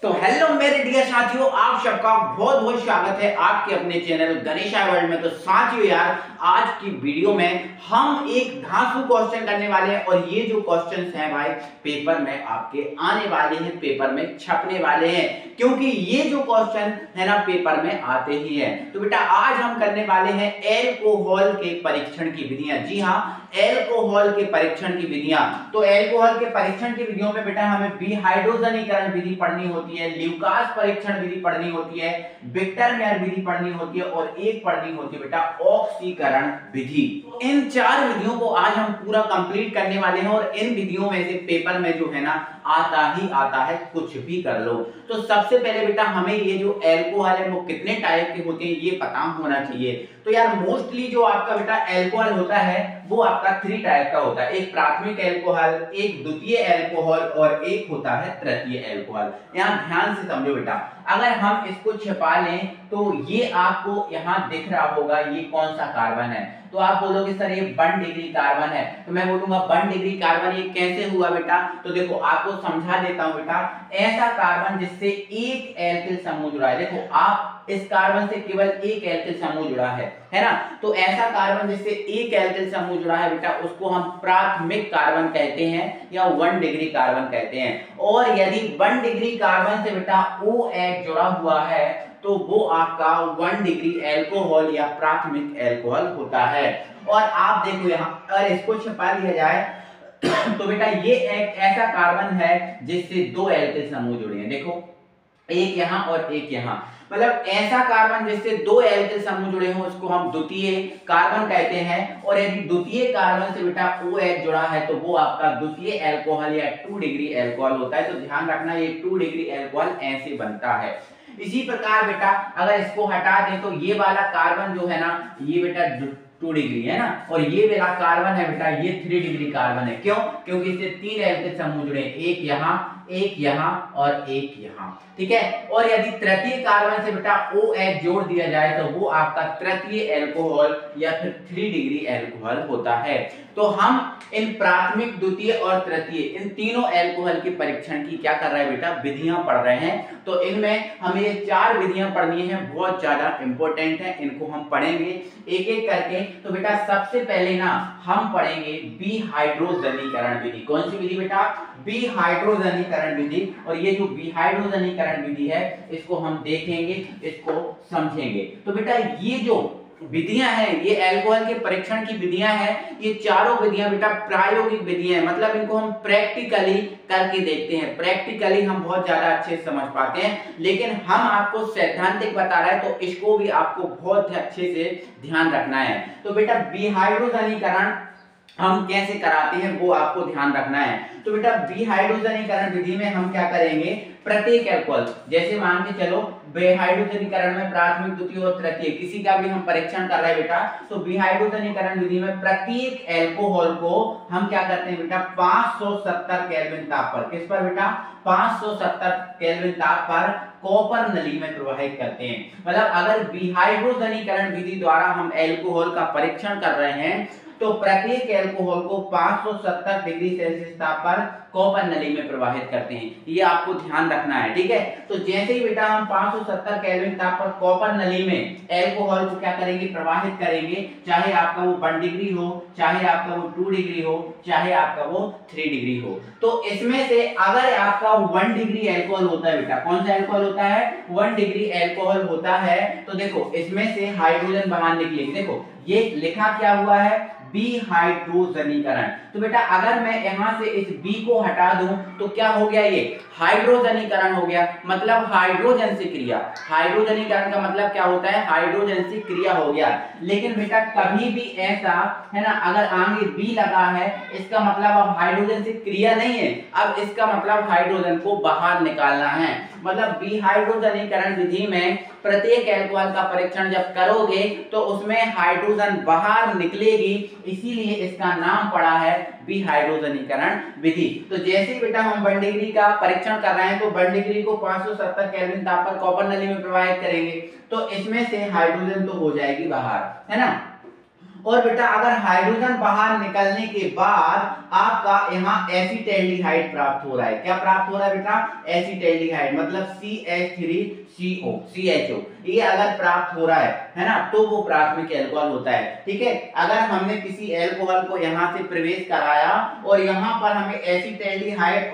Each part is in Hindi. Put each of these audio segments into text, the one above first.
तो हेलो मेरे डियर साथियों, आप सबका बहुत बहुत स्वागत है आपके अपने चैनल गणेशा वर्ल्ड में। तो साथियों यार, आज की वीडियो में हम एक धांसू क्वेश्चन करने वाले हैं और ये जो क्वेश्चंस हैं भाई पेपर में आपके आने वाले हैं, पेपर में छपने वाले हैं, क्योंकि ये जो क्वेश्चन है ना पेपर में आते ही है। तो बेटा आज हम करने वाले हैं एल्कोहल के परीक्षण की विधियां। जी हाँ, एल्कोहल के परीक्षण की विधियां। तो एल्कोहल के परीक्षण की विधियों में बेटा हमें डिहाइड्रोजनीकरण विधि पढ़नी होती है, ल्यूकास परीक्षण विधि पढ़नी होती है, विक्टर मेयर विधि पढ़नी होती है और एक पढ़नी होती है बेटा ऑक्सीकरण विधि। इन चार विधियों को आज हम पूरा कंप्लीट करने वाले हैं और इन विधियों में से पेपर में जो है ना आता ही आता है, कुछ भी कर लो। तो सबसे पहले बेटा हमें ये जो एल्कोहल है वो कितने टाइप के होते हैं ये पता होना चाहिए। तो यार मोस्टली जो आपका बेटा एल्कोहल होता है वो आपका 3 टाइप का होता है, एक प्राथमिक एल्कोहल, एक द्वितीय एल्कोहल और एक होता है तृतीय एल्कोहल। यहाँ ध्यान से समझो बेटा, अगर हम इसको छिपा लें तो ये आपको यहाँ दिख रहा होगा ये कौन सा कार्बन है। तो आप बोलोगे सर ये 1 डिग्री कार्बन है, तो मैं बोलूंगा 1 डिग्री कार्बन ये कैसे हुआ बेटा। तो देखो आपको समझा देता हूं बेटा, ऐसा कार्बन जिससे एक एल्किल समूह जुड़ा है, देखो आप इस कार्बन से केवल एक एल्किल समूह जुड़ा है ना। तो ऐसा कार्बन जिससे एक एल्किल समूह जुड़ा है बेटा उसको हम प्राथमिक कार्बन कहते हैं या 1 डिग्री कार्बन कहते हैं। और यदि 1 डिग्री कार्बन से बेटा OH जुड़ा हुआ है तो वो आपका 1 डिग्री एल्कोहल या प्राथमिक एल्कोहल होता है। और आप देखो यहाँ अगर इसको छिपा लिया जाए तो बेटा ये एक ऐसा कार्बन है जिससे 2 एल्किल समूह जुड़े हैं, देखो एक यहाँ और एक यहाँ, मतलब ऐसा कार्बन जिससे 2 एल्किल समूह जुड़े हों उसको हम द्वितीय कार्बन कहते हैं। और यदि द्वितीय कार्बन से बेटा OH जुड़ा है तो वो आपका द्वितीय एल्कोहल या 2 डिग्री एल्कोहल होता है। तो ध्यान रखना ये 2 डिग्री एल्कोहल ऐसे बनता है। इसी प्रकार बेटा अगर इसको हटा दें तो ये वाला कार्बन जो है ना ये बेटा 2 डिग्री है ना, और ये वाला कार्बन है बेटा ये 3 डिग्री कार्बन है। क्यों? क्योंकि इससे 3 एल्किल समूह जुड़े, एक यहाँ और एक यहाँ, ठीक है। और यदि तृतीय कार्बन से बेटा OH जोड़ दिया जाए तो वो आपका तृतीय एल्कोहल या फिर 3 डिग्री एल्कोहल होता है। तो हम इन प्राथमिक, द्वितीय और तृतीय इन तीनों एल्कोहल के परीक्षण की क्या कर रहे हैं बेटा, विधियां पढ़ रहे हैं। तो इनमें हमें ये 4 विधियां पढ़नी है, बहुत ज्यादा इंपॉर्टेंट है, इनको हम पढ़ेंगे एक एक करके। तो बेटा सबसे पहले ना हम पढ़ेंगे विहाइड्रोजनीकरण विधि। कौन सी विधि बेटा? विहाइड्रोजनीकरण विधि। और ये जो विहाइड्रोजनीकरण विधि है इसको हम देखेंगे, इसको समझेंगे। तो बेटा ये जो विधियां हैं ये एल्कोहल के परीक्षण की विधियां हैं, ये चारों विधियां बेटा प्रायोगिक विधियां हैं, मतलब इनको हम प्रैक्टिकली करके देखते हैं। प्रैक्टिकली हम बहुत ज्यादा अच्छे से समझ पाते हैं, लेकिन हम आपको सैद्धांतिक बता रहे हैं तो इसको भी आपको बहुत अच्छे से ध्यान रखना है। तो बेटा विहाइड्रोजनीकरण हम कैसे कराते हैं वो आपको ध्यान रखना है। तो बेटा विहाइड्रोजनीकरण विधि में हम क्या करेंगे, प्रत्येक एल्कोहल, जैसे मान के चलो विहाइड्रोजनीकरण में प्राथमिक, द्वितीय और तृतीय किसी का भी हम परीक्षण कर रहे हैं बेटा, तो विहाइड्रोजनीकरण विधि में प्रत्येक एल्कोहल को हम क्या करते हैं बेटा 570 केल्विन ताप पर, किस पर बेटा 570 केल्विन ताप पर कॉपर नली में प्रवाहित करते हैं। मतलब अगर विहाइड्रोजनीकरण विधि द्वारा हम एल्कोहल का परीक्षण कर रहे हैं तो प्रत्येक एल्कोहल को 570 डिग्री सेल्सियस ताप पर कॉपर नली में प्रवाहित करते हैं, ये आपको ध्यान रखना है, ठीक है। तो जैसे ही बेटा हम 570 केल्विन ताप पर कॉपर नली में एल्कोहल को क्या करेंगे, प्रवाहित करेंगे, चाहे आपका वो 1 डिग्री हो, चाहे आपका वो 2 डिग्री हो, चाहे आपका वो 3 डिग्री हो। तो इसमें से अगर आपका 1 डिग्री एल्कोहल होता है बेटा, कौन सा एल्कोहल होता है, 1 डिग्री एल्कोहल होता है, तो देखो इसमें से हाइड्रोजन बाहर निकलेगी। देखो ये लिखा क्या हुआ है, विहाइड्रोजनीकरण। तो बेटा अगर मैं यहां से इस बी को हटा दूं तो क्या हो गया, ये हाइड्रोजनीकरण हो गया, मतलब हाइड्रोजन से क्रिया। हाइड्रोजनीकरण का मतलब क्या होता है, हाइड्रोजन से क्रिया हो गया। लेकिन बेटा कभी भी ऐसा है ना, अगर आगे बी लगा है इसका मतलब अब हाइड्रोजन से क्रिया नहीं है, अब इसका मतलब हाइड्रोजन को बाहर निकालना है। मतलब विहाइड्रोजनीकरण विधि में प्रत्येक एल्कोहल का परीक्षण जब करोगे तो उसमें हाइड्रोजन बाहर निकलेगी, इसीलिए इसका नाम पड़ा है विहाइड्रोजनीकरण विधि। तो जैसे ही बेटा हम 1 डिग्री का परीक्षण कर रहे हैं तो 1 डिग्री को 570 केल्विन ताप पर कॉपर नली में प्रवाहित करेंगे, तो इसमें से हाइड्रोजन तो हो जाएगी बाहर, है ना। और बेटा अगर हाइड्रोजन बाहर निकलने के बाद आपका यहाँ एसिटाल्डिहाइड प्राप्त हो रहा है, क्या प्राप्त हो रहा है बेटा? एसिटाल्डिहाइड, मतलब CH3CO CHO, ये अगर प्राप्त हो रहा है ना, तो वो प्राथमिक अल्कोहल होता है। ठीक है, अगर हमने किसी अल्कोहल को यहाँ से प्रवेश कराया और यहाँ पर हमें एसिटाल्डिहाइड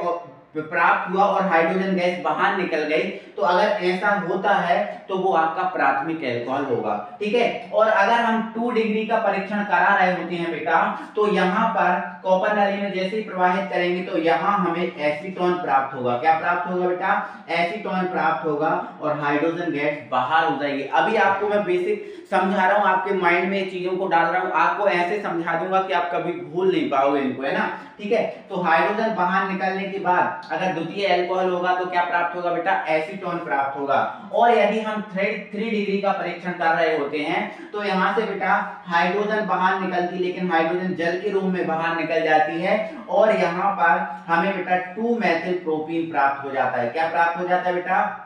प्राप्त हुआ और हाइड्रोजन गैस बाहर निकल गई, तो अगर ऐसा होता है तो वो आपका प्राथमिक अल्कोहल होगा। ठीक है, और अगर हम 2 डिग्री का परीक्षण करा रहे होते हैं बेटा, तो यहाँ पर कॉपर नली में जैसे ही प्रवाहित करेंगे तो यहाँ हमें एसीटोन प्राप्त होगा। क्या प्राप्त होगा बेटा? एसीटोन प्राप्त होगा और हाइड्रोजन गैस बाहर हो जाएगी। अभी आपको मैं बेसिक समझा रहा हूँ, आपके माइंड में चीजों को डाल रहा हूँ, आपको ऐसे समझा दूंगा कि आप कभी भूल नहीं पाओगे इनको, है ना। ठीक है, तो हाइड्रोजन बाहर निकलने के बाद अगर द्वितीय अल्कोहल होगा तो क्या प्राप्त होगा बेटा? एसीटोन प्राप्त होगा। और यदि हम 3 डिग्री का परीक्षण कर रहे होते हैं तो यहाँ से बेटा हाइड्रोजन बाहर निकलती, लेकिन हाइड्रोजन जल के रूप में बाहर निकल जाती है और यहाँ पर हमें बेटा 2 मेथिल प्रोपीन प्राप्त हो जाता है। क्या प्राप्त हो जाता है बेटा?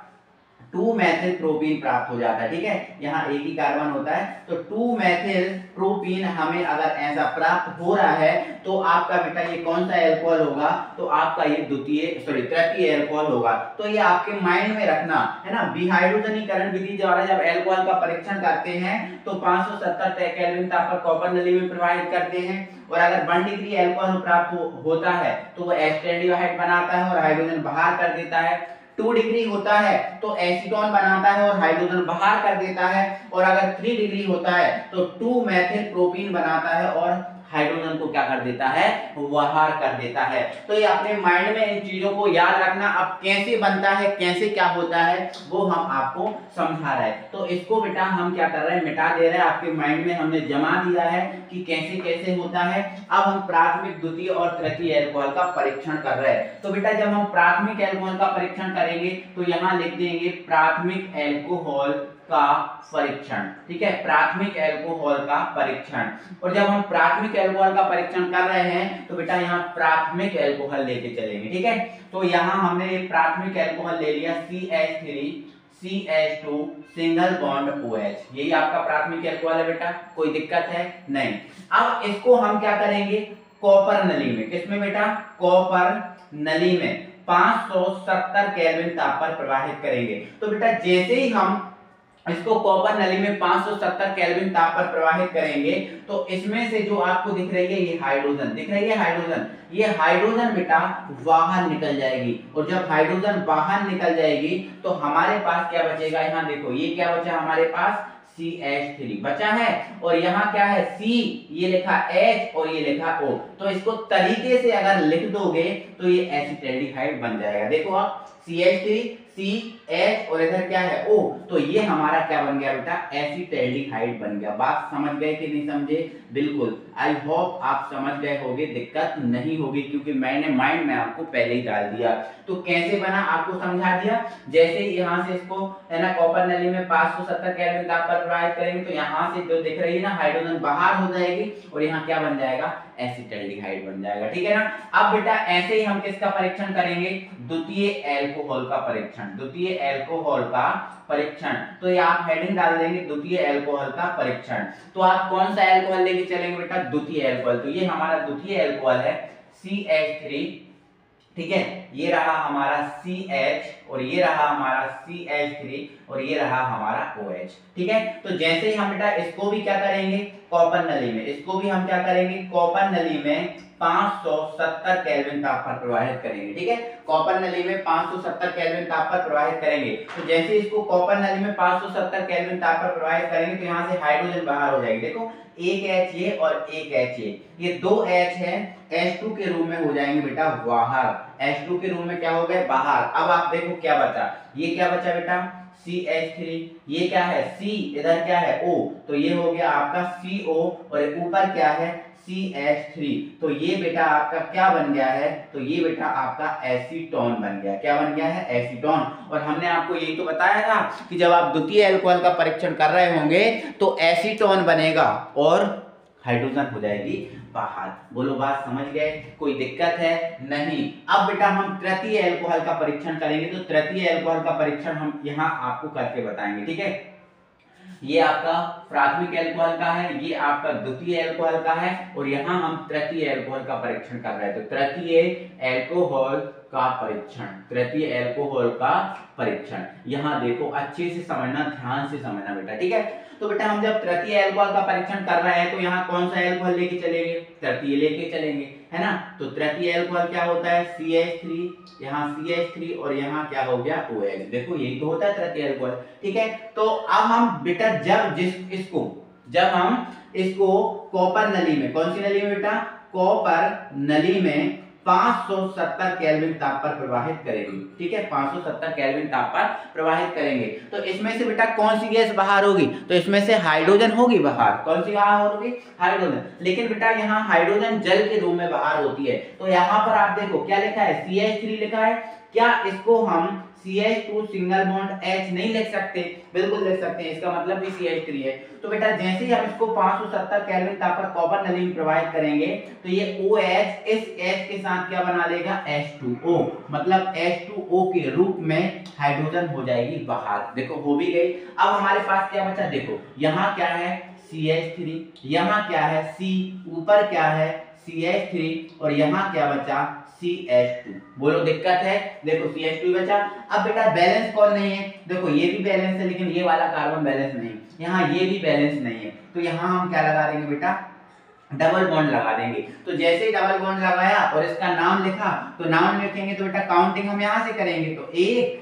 2 मेथिल प्रोपीन प्राप्त हो जाता है। ठीक है, यहाँ एक ही कार्बन होता है, तो 2 मेथिल प्रोपीन हमें अगर ऐसा प्राप्त हो रहा है तो आपका बेटा ये कौन सा अल्कोहल होगा? तो आपका ये तृतीय अल्कोहल होगा। तो ये आपके माइंड में रखना, है ना। विहाइड्रोजनीकरण विधि द्वारा जब अल्कोहल का परीक्षण करते हैं तो 570 केल्विन ताप पर कॉपर नली में प्रवाहित करते हैं, और अगर 1 डिग्री अल्कोहल प्राप्त होता है तो वो एसिटाल्डिहाइड बनाता है और हाइड्रोजन बाहर कर देता है। 2 डिग्री होता है तो एसीटोन बनाता है और हाइड्रोजन बाहर कर देता है, और अगर 3 डिग्री होता है तो 2 मेथिल प्रोपीन बनाता है और हाइड्रोजन को क्या कर देता है? बाहर कर देता है। तो ये अपने माइंड में इन चीजों को याद रखना। अब कैसे बनता है, कैसे क्या होता है, वो हम आपको समझा रहे हैं। तो इसको बेटा हम क्या कर रहे हैं? मिटा दे रहे हैं, आपके माइंड में हमने जमा दिया है कि कैसे कैसे होता है। अब हम प्राथमिक, द्वितीय और तृतीय अल्कोहल का परीक्षण कर रहे हैं। तो बेटा जब हम प्राथमिक अल्कोहल का परीक्षण करेंगे तो यहाँ लिख देंगे प्राथमिक अल्कोहल का परीक्षण। ठीक है, प्राथमिक अल्कोहल का परीक्षण। और जब हम प्राथमिक अल्कोहल का परीक्षण कर रहे हैं तो बेटा यहाँ प्राथमिक अल्कोहल लेके चलेंगे। ठीक है, तो यहाँ हमने प्राथमिक अल्कोहल ले लिया CH3CH2 सिंगल बॉन्ड OH, यही आपका प्राथमिक अल्कोहल है बेटा, कोई दिक्कत है नहीं। अब इसको हम क्या करेंगे? कॉपर नली में, किसमें बेटा? कॉपर नली में 570 केल्विन ताप पर प्रवाहित करेंगे। तो बेटा जैसे ही हम इसको कॉपर नली में 570 केल्विन ताप पर प्रवाहित करेंगे तो इसमें से जो आपको दिख रही है ये हाइड्रोजन दिख रही है, हाइड्रोजन, ये हाइड्रोजन बेटा बाहर निकल जाएगी। और जब हाइड्रोजन बाहर निकल जाएगी तो हमारे पास क्या बचेगा? यहाँ देखो, ये क्या बचा हमारे पास? CH3 बचा है, और यहाँ क्या है? C, ये लिखा H और ये लिखा O। तो इसको तरीके से अगर लिख दोगे तो ये एसिटाल्डिहाइड बन जाएगा। देखो आप, CH3 CH और इधर क्या है? O, तो ये हमारा क्या बन गया बेटा? एसिटाल्डिहाइड बन गया। बात समझ गए कि नहीं समझे? बिल्कुल, आई होप आप समझ गए होगे, दिक्कत नहीं होगी क्योंकि मैंने माइंड में आपको पहले ही डाल दिया। तो कैसे बना आपको समझा दिया। जैसे ही यहाँ से इसको, है ना, कॉपर नली में 570 केल्विन ताप पर प्रवाहित करेंगे तो यहाँ से जो दिख रही है ना हाइड्रोजन बाहर हो जाएगी और यहाँ क्या बन जाएगा? एसिटाल्डिहाइड बन जाएगा। ठीक है ना। अब बेटा ऐसे ही हम किसका परीक्षण करेंगे? द्वितीय अल्कोहल का परीक्षण। द्वितीय अल्कोहल का परीक्षण, तो ये आप हेडिंग डाल देंगे द्वितीय अल्कोहल का परीक्षण। तो आप कौन सा अल्कोहल लेके चलेंगे बेटा? द्वितीय अल्कोहल। तो ये हमारा द्वितीय अल्कोहल है CH3। ठीक है, ये रहा हमारा CH और ये रहा हमारा CH3 और ये रहा हमारा OH। ठीक है, तो जैसे ही हम बेटा इसको भी क्या करेंगे? कॉपर नली में, इसको भी हम क्या करेंगे? कॉपर नली में 570 केल्विन ताप पर प्रवाहित करेंगे। ठीक है, कॉपर नली में 570 केल्विन ताप पर प्रवाहित करेंगे। तो जैसे इसको कॉपर नली में 570 केल्विन ताप पर प्रवाहित करेंगे तो यहाँ से हाइड्रोजन बाहर हो जाएगी। देखो, एक H ये और एक H ये 2 H है, H2 के रूप में हो जाएंगे बेटा बाहर। H2 के रूप में क्या हो गए? बाहर। अब आप देखो क्या बचा, ये क्या बचा बेटा? CH3, ये क्या है? C, इधर क्या है? O, तो ये हो गया आपका CO और ऊपर क्या है? CH3। तो ये बेटा आपका क्या बन गया है? तो ये बेटा आपका एसीटोन बन गया। क्या बन गया है? एसीटोन। और हमने आपको यही तो बताया था कि जब आप द्वितीय अल्कोहल का परीक्षण कर रहे होंगे तो एसीटोन बनेगा और हाइड्रोजन हो जाएगी बाहर। बोलो, बात समझ गए? कोई दिक्कत है? नहीं। अब बेटा हम तृतीय अल्कोहल का परीक्षण करेंगे। तो तृतीय अल्कोहल का परीक्षण हम यहाँ आपको करके बताएंगे। ठीक है, ये आपका प्राथमिक अल्कोहल का है, ये आपका द्वितीय अल्कोहल का है, और यहाँ हम तृतीय अल्कोहल का परीक्षण कर रहे हैं। तो तृतीय अल्कोहल का परीक्षण, तृतीय अल्कोहल का परीक्षण, यहाँ देखो अच्छे से समझना, ध्यान से समझना बेटा, ठीक है। तो बेटा हम जब तृतीय अल्कोहल का परीक्षण कर रहे हैं तो यहाँ कौन सा अल्कोहल लेके चलेंगे, तृतीय लेके चलेंगे, है ना। तो तृतीय अल्कोहल क्या होता है, CH3, यहाँ CH3 और यहाँ क्या हो गया OH, देखो यही तो होता है तृतीय अल्कोहल, ठीक है। तो अब हम बेटा जब हम इसको कॉपर नली में, कौन सी नली में बेटा, कॉपर नली में 570 केल्विन ताप पर प्रवाहित करेंगे, ठीक है, 570 केल्विन ताप पर प्रवाहित करेंगे, तो इसमें से बेटा कौन सी गैस बाहर होगी, तो इसमें से हाइड्रोजन होगी बाहर, कौन सी बाहर होगी, हाइड्रोजन। लेकिन बेटा यहाँ हाइड्रोजन जल के रूप में बाहर होती है, तो यहाँ पर आप देखो क्या लिखा है, CH3 लिखा है, क्या इसको हम CH2 सिंगल बॉन्ड H नहीं लिख सकते, बिल्कुल लिख सकते हैं, इसका मतलब भी CH3 है। तो बेटा जैसे ही हम इसको 570 केल्विन ताप पर कॉपर नली में प्रवाहित करेंगे तो ये OH इस H के साथ क्या बना लेगा, H2O, मतलब H2O के रूप में हाइड्रोजन हो जाएगी बाहर, देखो हो भी गई। अब हमारे पास क्या बचा, देखो यहाँ क्या है CH3, यहाँ क्या है C, ऊपर क्या है CH3 और यहाँ क्या बचा CH2, बोलो दिक्कत है, देखो CH2 बचा। अब बेटा बैलेंस कौन नहीं है, देखो ये भी बैलेंस है लेकिन ये वाला कार्बन बैलेंस नहीं, यहाँ ये भी बैलेंस नहीं है, तो यहाँ हम क्या लगा देंगे बेटा, डबल बॉन्ड लगा देंगे। तो जैसे ही डबल बॉन्ड लगाया और इसका नाम लिखा, तो नाम लिखेंगे तो बेटा काउंटिंग हम यहाँ से करेंगे, तो 1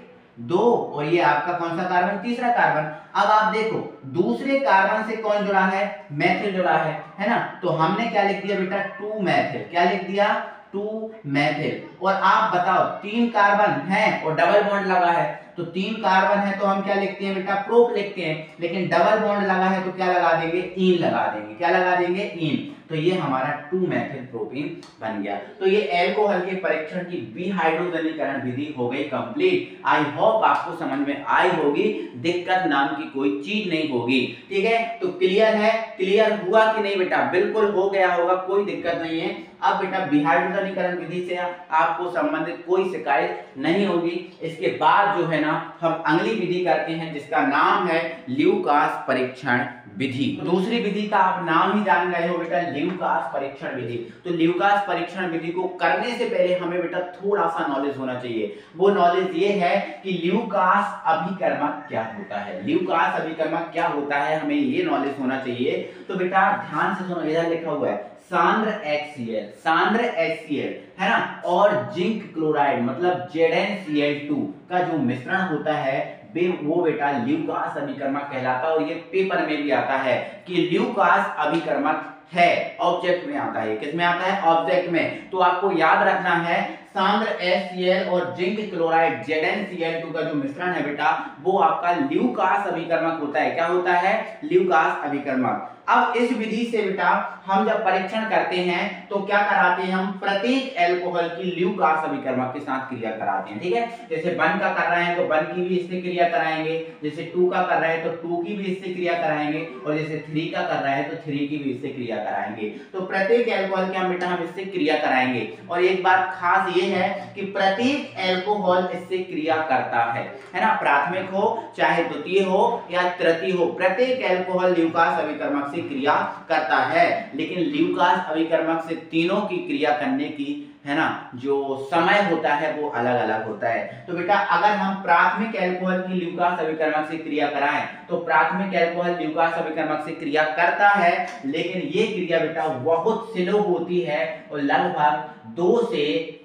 2 और ये आपका कौन सा कार्बन, तीसरा कार्बन। अब आप देखो दूसरे कार्बन से कौन जुड़ा है, मैथिल जुड़ा है ना। तो हमने क्या लिख दिया बेटा, 2 मैथिल, क्या लिख दिया, 2 मैथिल। और आप बताओ 3 कार्बन है और डबल बॉन्ड लगा है, तो 3 कार्बन है तो हम क्या लिखते हैं बेटा, प्रोप लिखते हैं, लेकिन डबल बॉन्ड लगा है तो क्या लगा देंगे, ईन लगा देंगे, क्या लगा देंगे, ईन। तो ये हमारा 2 मेथिल प्रोपीन बन गया। तो ये अल्कोहल के परीक्षण की विहाइड्रोजनीकरण विधि हो गई कंप्लीट। आई होप आपको समझ में आई होगी, दिक्कत नाम की कोई चीज नहीं होगी, ठीक है। तो क्लियर है, क्लियर हुआ कि नहीं बेटा, बिल्कुल हो गया होगा, कोई दिक्कत नहीं है। अब बेटा विहाइड्रोजनीकरण विधि से आपको संबंधित कोई शिकायत नहीं होगी। इसके बाद जो है ना हम अगली विधि करते हैं जिसका नाम है ल्यूकास परीक्षण विधि। दूसरी विधि का आप नाम ही जान गए हो बेटा, ल्यूकास परीक्षण विधि। तो ल्यूकास परीक्षण विधि को करने से पहले हमें बेटा थोड़ा सा नॉलेज होना चाहिए। वो नॉलेज ये है कि ल्यूकास अभिकर्मक क्या होता है, ल्यूकास अभिकर्मक क्या होता है, हमें ये नॉलेज होना चाहिए। तो बेटा ध्यान से सुनो, इधर लिखा हुआ है सांद्र HCl, सांद्र HCl है ना, और जिंक क्लोराइड मतलब ZnCl2 का जो मिश्रण होता है वो बेटा ल्यूकास अभिकर्मक कहलाता है। और ये पेपर में भी आता है कि ल्यूकास अभिकर्मक है, ऑब्जेक्ट में आता है, किसमें आता है, ऑब्जेक्ट में। तो आपको याद रखना है सांद्र HCl और जिंक क्लोराइड ZnCl2 का जो मिश्रण है बेटा वो आपका ल्यूकास अभिकर्मक होता है। क्या होता है, ल्यूकास अभिकर्मक। अब इस विधि से बेटा हम जब परीक्षण करते हैं तो क्या कराते हैं, हम प्रत्येक अल्कोहल की ल्यूकास अभिकर्मक के साथ क्रिया कराते हैं, ठीक है। जैसे 1 का कर रहे हैं तो 1 की भी इससे क्रिया कराएंगे, जैसे 2 का कर रहे हैं तो 2 की भी इससे क्रिया कराएंगे, और जैसे 3 का कर रहे हैं तो 3 की भी इससे क्रिया कराएंगे। तो प्रत्येक अल्कोहल के हम बेटा हम इससे क्रिया कराएंगे। और एक बात खास ये है कि प्रत्येक अल्कोहल इससे क्रिया करता है ना, प्राथमिक हो चाहे द्वितीय हो या तृतीय हो, प्रत्येक अल्कोहल ल्यूकास अभिकर्मक से क्रिया करता है। लेकिन ल्यूकास अभिकर्मक से तीनों की क्रिया करने की है ना जो समय होता है वो अलग अलग होता है। तो बेटा अगर हम प्राथमिक अल्कोहल की ल्यूकास अभिकर्मक से क्रिया कराएं तो प्राथमिक अल्कोहल ल्यूकास अभिकर्मक से क्रिया करता है, लेकिन ये क्रिया बेटा बहुत स्लो होती है और लगभग 2 से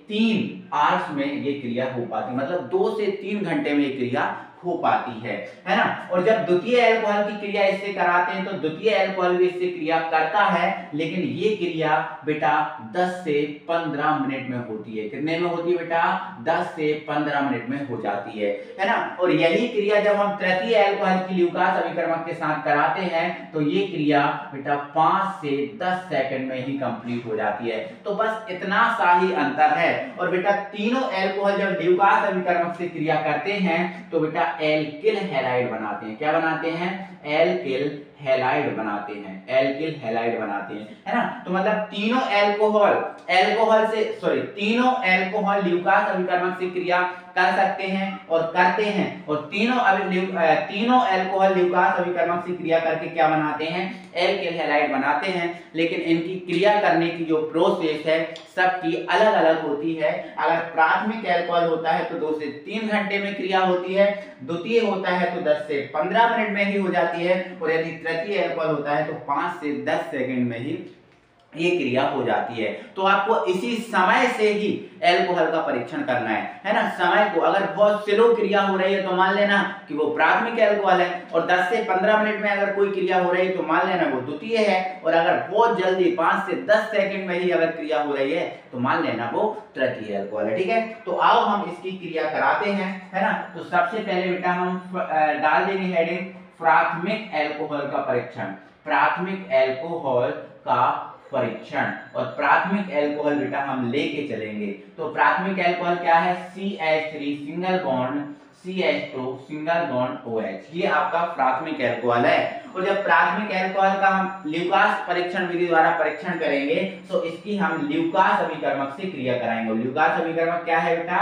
3 आवर्स में ये क्रिया हो पाती है, मतलब 2 से 3 घंटे में ये क्रिया हो पाती है ना। और जब द्वितीय अल्कोहल की क्रिया इससे कराते हैं तो द्वितीय अल्कोहल भी इससे क्रिया करता है, लेकिन ये क्रिया बेटा 10 से 15 मिनट में होती है। कितने में होती है बेटा, 10 से 15 मिनट में हो जाती है ना। और यही क्रिया जब हम तृतीय अल्कोहल की ल्यूकास अभिकर्मक के साथ कराते हैं तो ये क्रिया बेटा 5 से 10 सेकंड में ही कंप्लीट हो जाती है। तो बस इतना सा ही अंतर है। और बेटा तीनों अल्कोहल जब ल्यूकास अभिकर्मक से क्रिया करते हैं तो बेटा एल्किल हैलाइड बनाते हैं। क्या बनाते हैं, एल्किल हैलाइड बनाते हैं, एल्किल हैलाइड बनाते हैं, है ना। तो मतलब तीनों अल्कोहल ल्यूकास अभिकर्मक से क्रिया कर सकते हैं और करते हैं, और तीनों अल्कोहल ल्यूकास अभिकर्मक से क्रिया करके क्या बनाते हैं, एल्किल हैलाइड बनाते हैं। लेकिन इनकी क्रिया करने की जो प्रोसेस है सबकी अलग अलग होती है। अगर प्राथमिक अल्कोहल होता है तो 2 से 3 घंटे में क्रिया होती है, द्वितीय होता है तो 10 से 15 मिनट में ही हो जाती है, और यदि तृतीय अल्कोहल होता है तो 5 से 10 सेकंड में ही ये क्रिया हो जाती है। तो आपको इसी समय से ही अल्कोहल का परीक्षण करना है ना। समय को अगर बहुत स्लो क्रिया हो रही है तो मान लेना कि वो प्राथमिक अल्कोहल है, और 10 से 15 मिनट में अगर कोई क्रिया हो रही है तो मान लेना वो द्वितीय है, और अगर बहुत जल्दी 5 से 10 सेकंड में ही अगर क्रिया हो रही है तो मान लेना वो तृतीय अल्कोहल है, ठीक है। तो आओ हम इसकी क्रिया कराते हैं, है ना। तो सबसे पहले बेटा हम डाल देंगे हेडिंग प्राथमिक अल्कोहल का परीक्षण, प्राथमिक अल्कोहल का परीक्षण। और प्राथमिक अल्कोहल बेटा हम लेके चलेंगे। तो प्राथमिक अल्कोहल क्या है, CH3 single bond CH2 single bond OH, ये आपका प्राथमिक अल्कोहल है। और जब प्राथमिक अल्कोहल का हम ल्यूकास परीक्षण विधि द्वारा परीक्षण करेंगे तो इसकी हम ल्यूकास अभिकर्मक से क्रिया कराएंगे। ल्यूकास अभिकर्मक क्या है बेटा,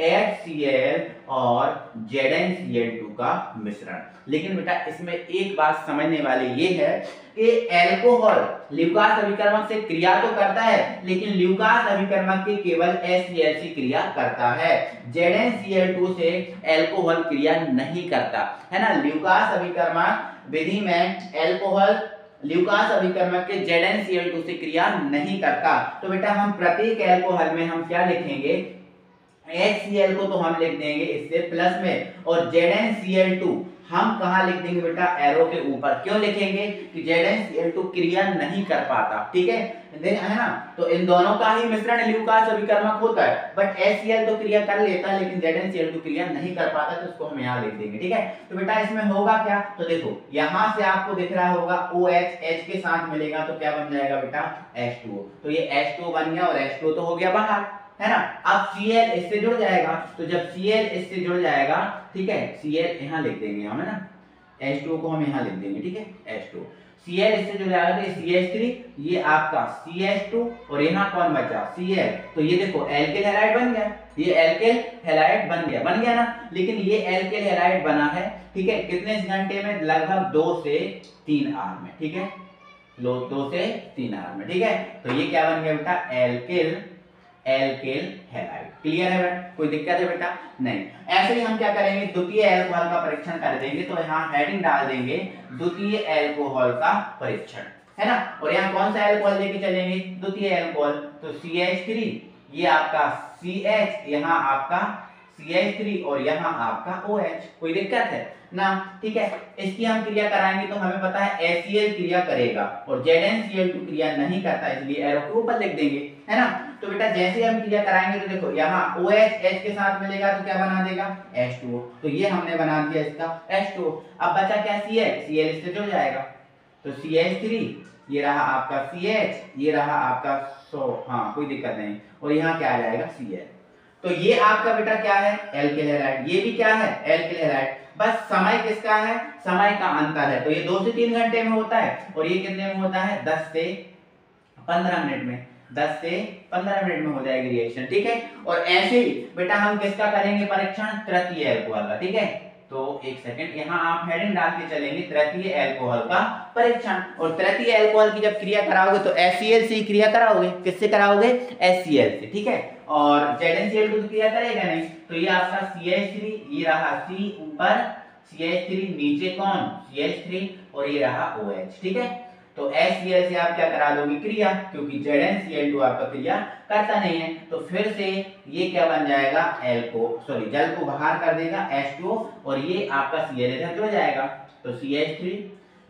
HCl और ZnCl2 का मिश्रण। लेकिन बेटा इसमें एक बात समझने वाली ये है कि अल्कोहल ल्यूकास अभिकर्मक से क्रिया तो करता है, लेकिन ल्यूकास अभिकर्मक की केवल HCl से क्रिया करता है, ZnCl2 से अल्कोहल क्रिया नहीं करता, है ना। ल्यूकास अभिकर्मक विधि में अल्कोहल ल्यूकास अभिकर्मक के ZnCl2 से क्रिया नहीं करता। तो बेटा हम प्रत्येक अल्कोहल में हम क्या लिखेंगे, HCl को तो हम लिख देंगे इससे प्लस में, और ZnCl2 हम कहां लिख देंगे बेटा, एरो के ऊपर। क्यों लिखेंगे कि ZnCl2 क्रिया नहीं कर पाता, ठीक है ना। तो इन दोनों का ही मिश्रण ल्यूकास अभिकर्मक होता है, बट HCl तो क्रिया कर लेता है लेकिन ZnCl2 क्रिया नहीं कर पाता, तो उसको हम यहां लिख देंगे, ठीक है। तो बेटा इसमें होगा क्या, तो देखो यहां से आपको दिख रहा होगा OH, H के साथ मिलेगा तो क्या बन जाएगा बेटा, H2O। तो ये H2O बन गया और H2O तो हो गया बाहर, है ना। अब Cl इससे जुड़ जाएगा, तो जब Cl इससे जुड़ जाएगा, ठीक है, Cl यहां लिख देंगे हम, है ना, H2O को हम यहां लिख देंगे, ठीक है, H2O। Cl इससे जुड़ जाएगा तो ये CH3, ये आपका CH2, और यहां कौन बचा, Cl। तो ये देखो एल्किल हैलाइड बन गया, ये एल्किल हैलाइड बन गया ना। लेकिन ये एल्किल हैलाइड बना है, ठीक है, कितने घंटे में, लगभग 2 से 3 आवर में, ठीक है, 2 से 3 आवर में, ठीक है। तो ये क्या बन गया बेटा, एल्किल हैलाइड। क्लियर है बेटा, कोई दिक्कत है बेटा, नहीं। ऐसे ही हम क्या करेंगे, द्वितीय अल्कोहल का परीक्षण कर देंगे। तो यहाँ हेडिंग डाल देंगे द्वितीय अल्कोहल का परीक्षण, है ना। और यहाँ कौन सा अल्कोहल लेके चलेंगे, द्वितीय अल्कोहल। तो CH3, ये आपका CH, यहाँ आपका CH3 और यहाँ आपका OH। कोई दिक्कत है ना, ठीक है। इसकी हम क्रिया कराएंगे तो हमें पता है HCl क्रिया करेगा और ZnCl2 क्रिया नहीं करता, इसलिए एरो के ऊपर लिख देंगे, है ना। तो बेटा जैसे हम क्रिया कराएंगे तो देखो यहाँ OH H के साथ मिलेगा तो क्या बना देगा, H2O। तो ये हमने बना दिया इसका H2O। अब बचा क्या, Cl इससे जुड़ जाएगा, तो CH3, ये रहा आपका CH, ये रहा आपका हाँ कोई दिक्कत नहीं, और यहाँ क्या आ जाएगा, Cl। तो ये आपका बेटा क्या है, एल्किल हैलाइड। ये भी क्या है, एल्किल हैलाइड। बस समय किसका है, समय का अंतर है। तो ये 2 से 3 घंटे में होता है और ये कितने में होता है, 10 से 15 मिनट में, 10 से 15 मिनट में हो जाएगी रिएक्शन, ठीक है। और ऐसे ही बेटा हम किसका करेंगे परीक्षण, तृतीय अल्कोहल का, ठीक है। तो एक सेकंड, यहाँ आप हेडिंग डाल के चलेंगे तृतीय अल्कोहल का परीक्षण। और तृतीय अल्कोहल की जब क्रिया कराओगे तो HCl से क्रिया कराओगे, किससे कराओगे, HCl से, ठीक है। और ZnCl2 तो क्रिया करेगा नहीं, तो ये आपका CH3, ये रहा C ऊपर, CH3 नीचे कौन, CH3, और ये रहा OH, ठीक है। तो HCl से आप क्या करा दोगे क्रिया, क्योंकि ZnCl2 आपका क्रिया करता नहीं है। तो फिर से ये क्या बन जाएगा, जल को बाहर कर देगा H2O, और ये आपका Cl इधर जुड़ जाएगा। तो CH3,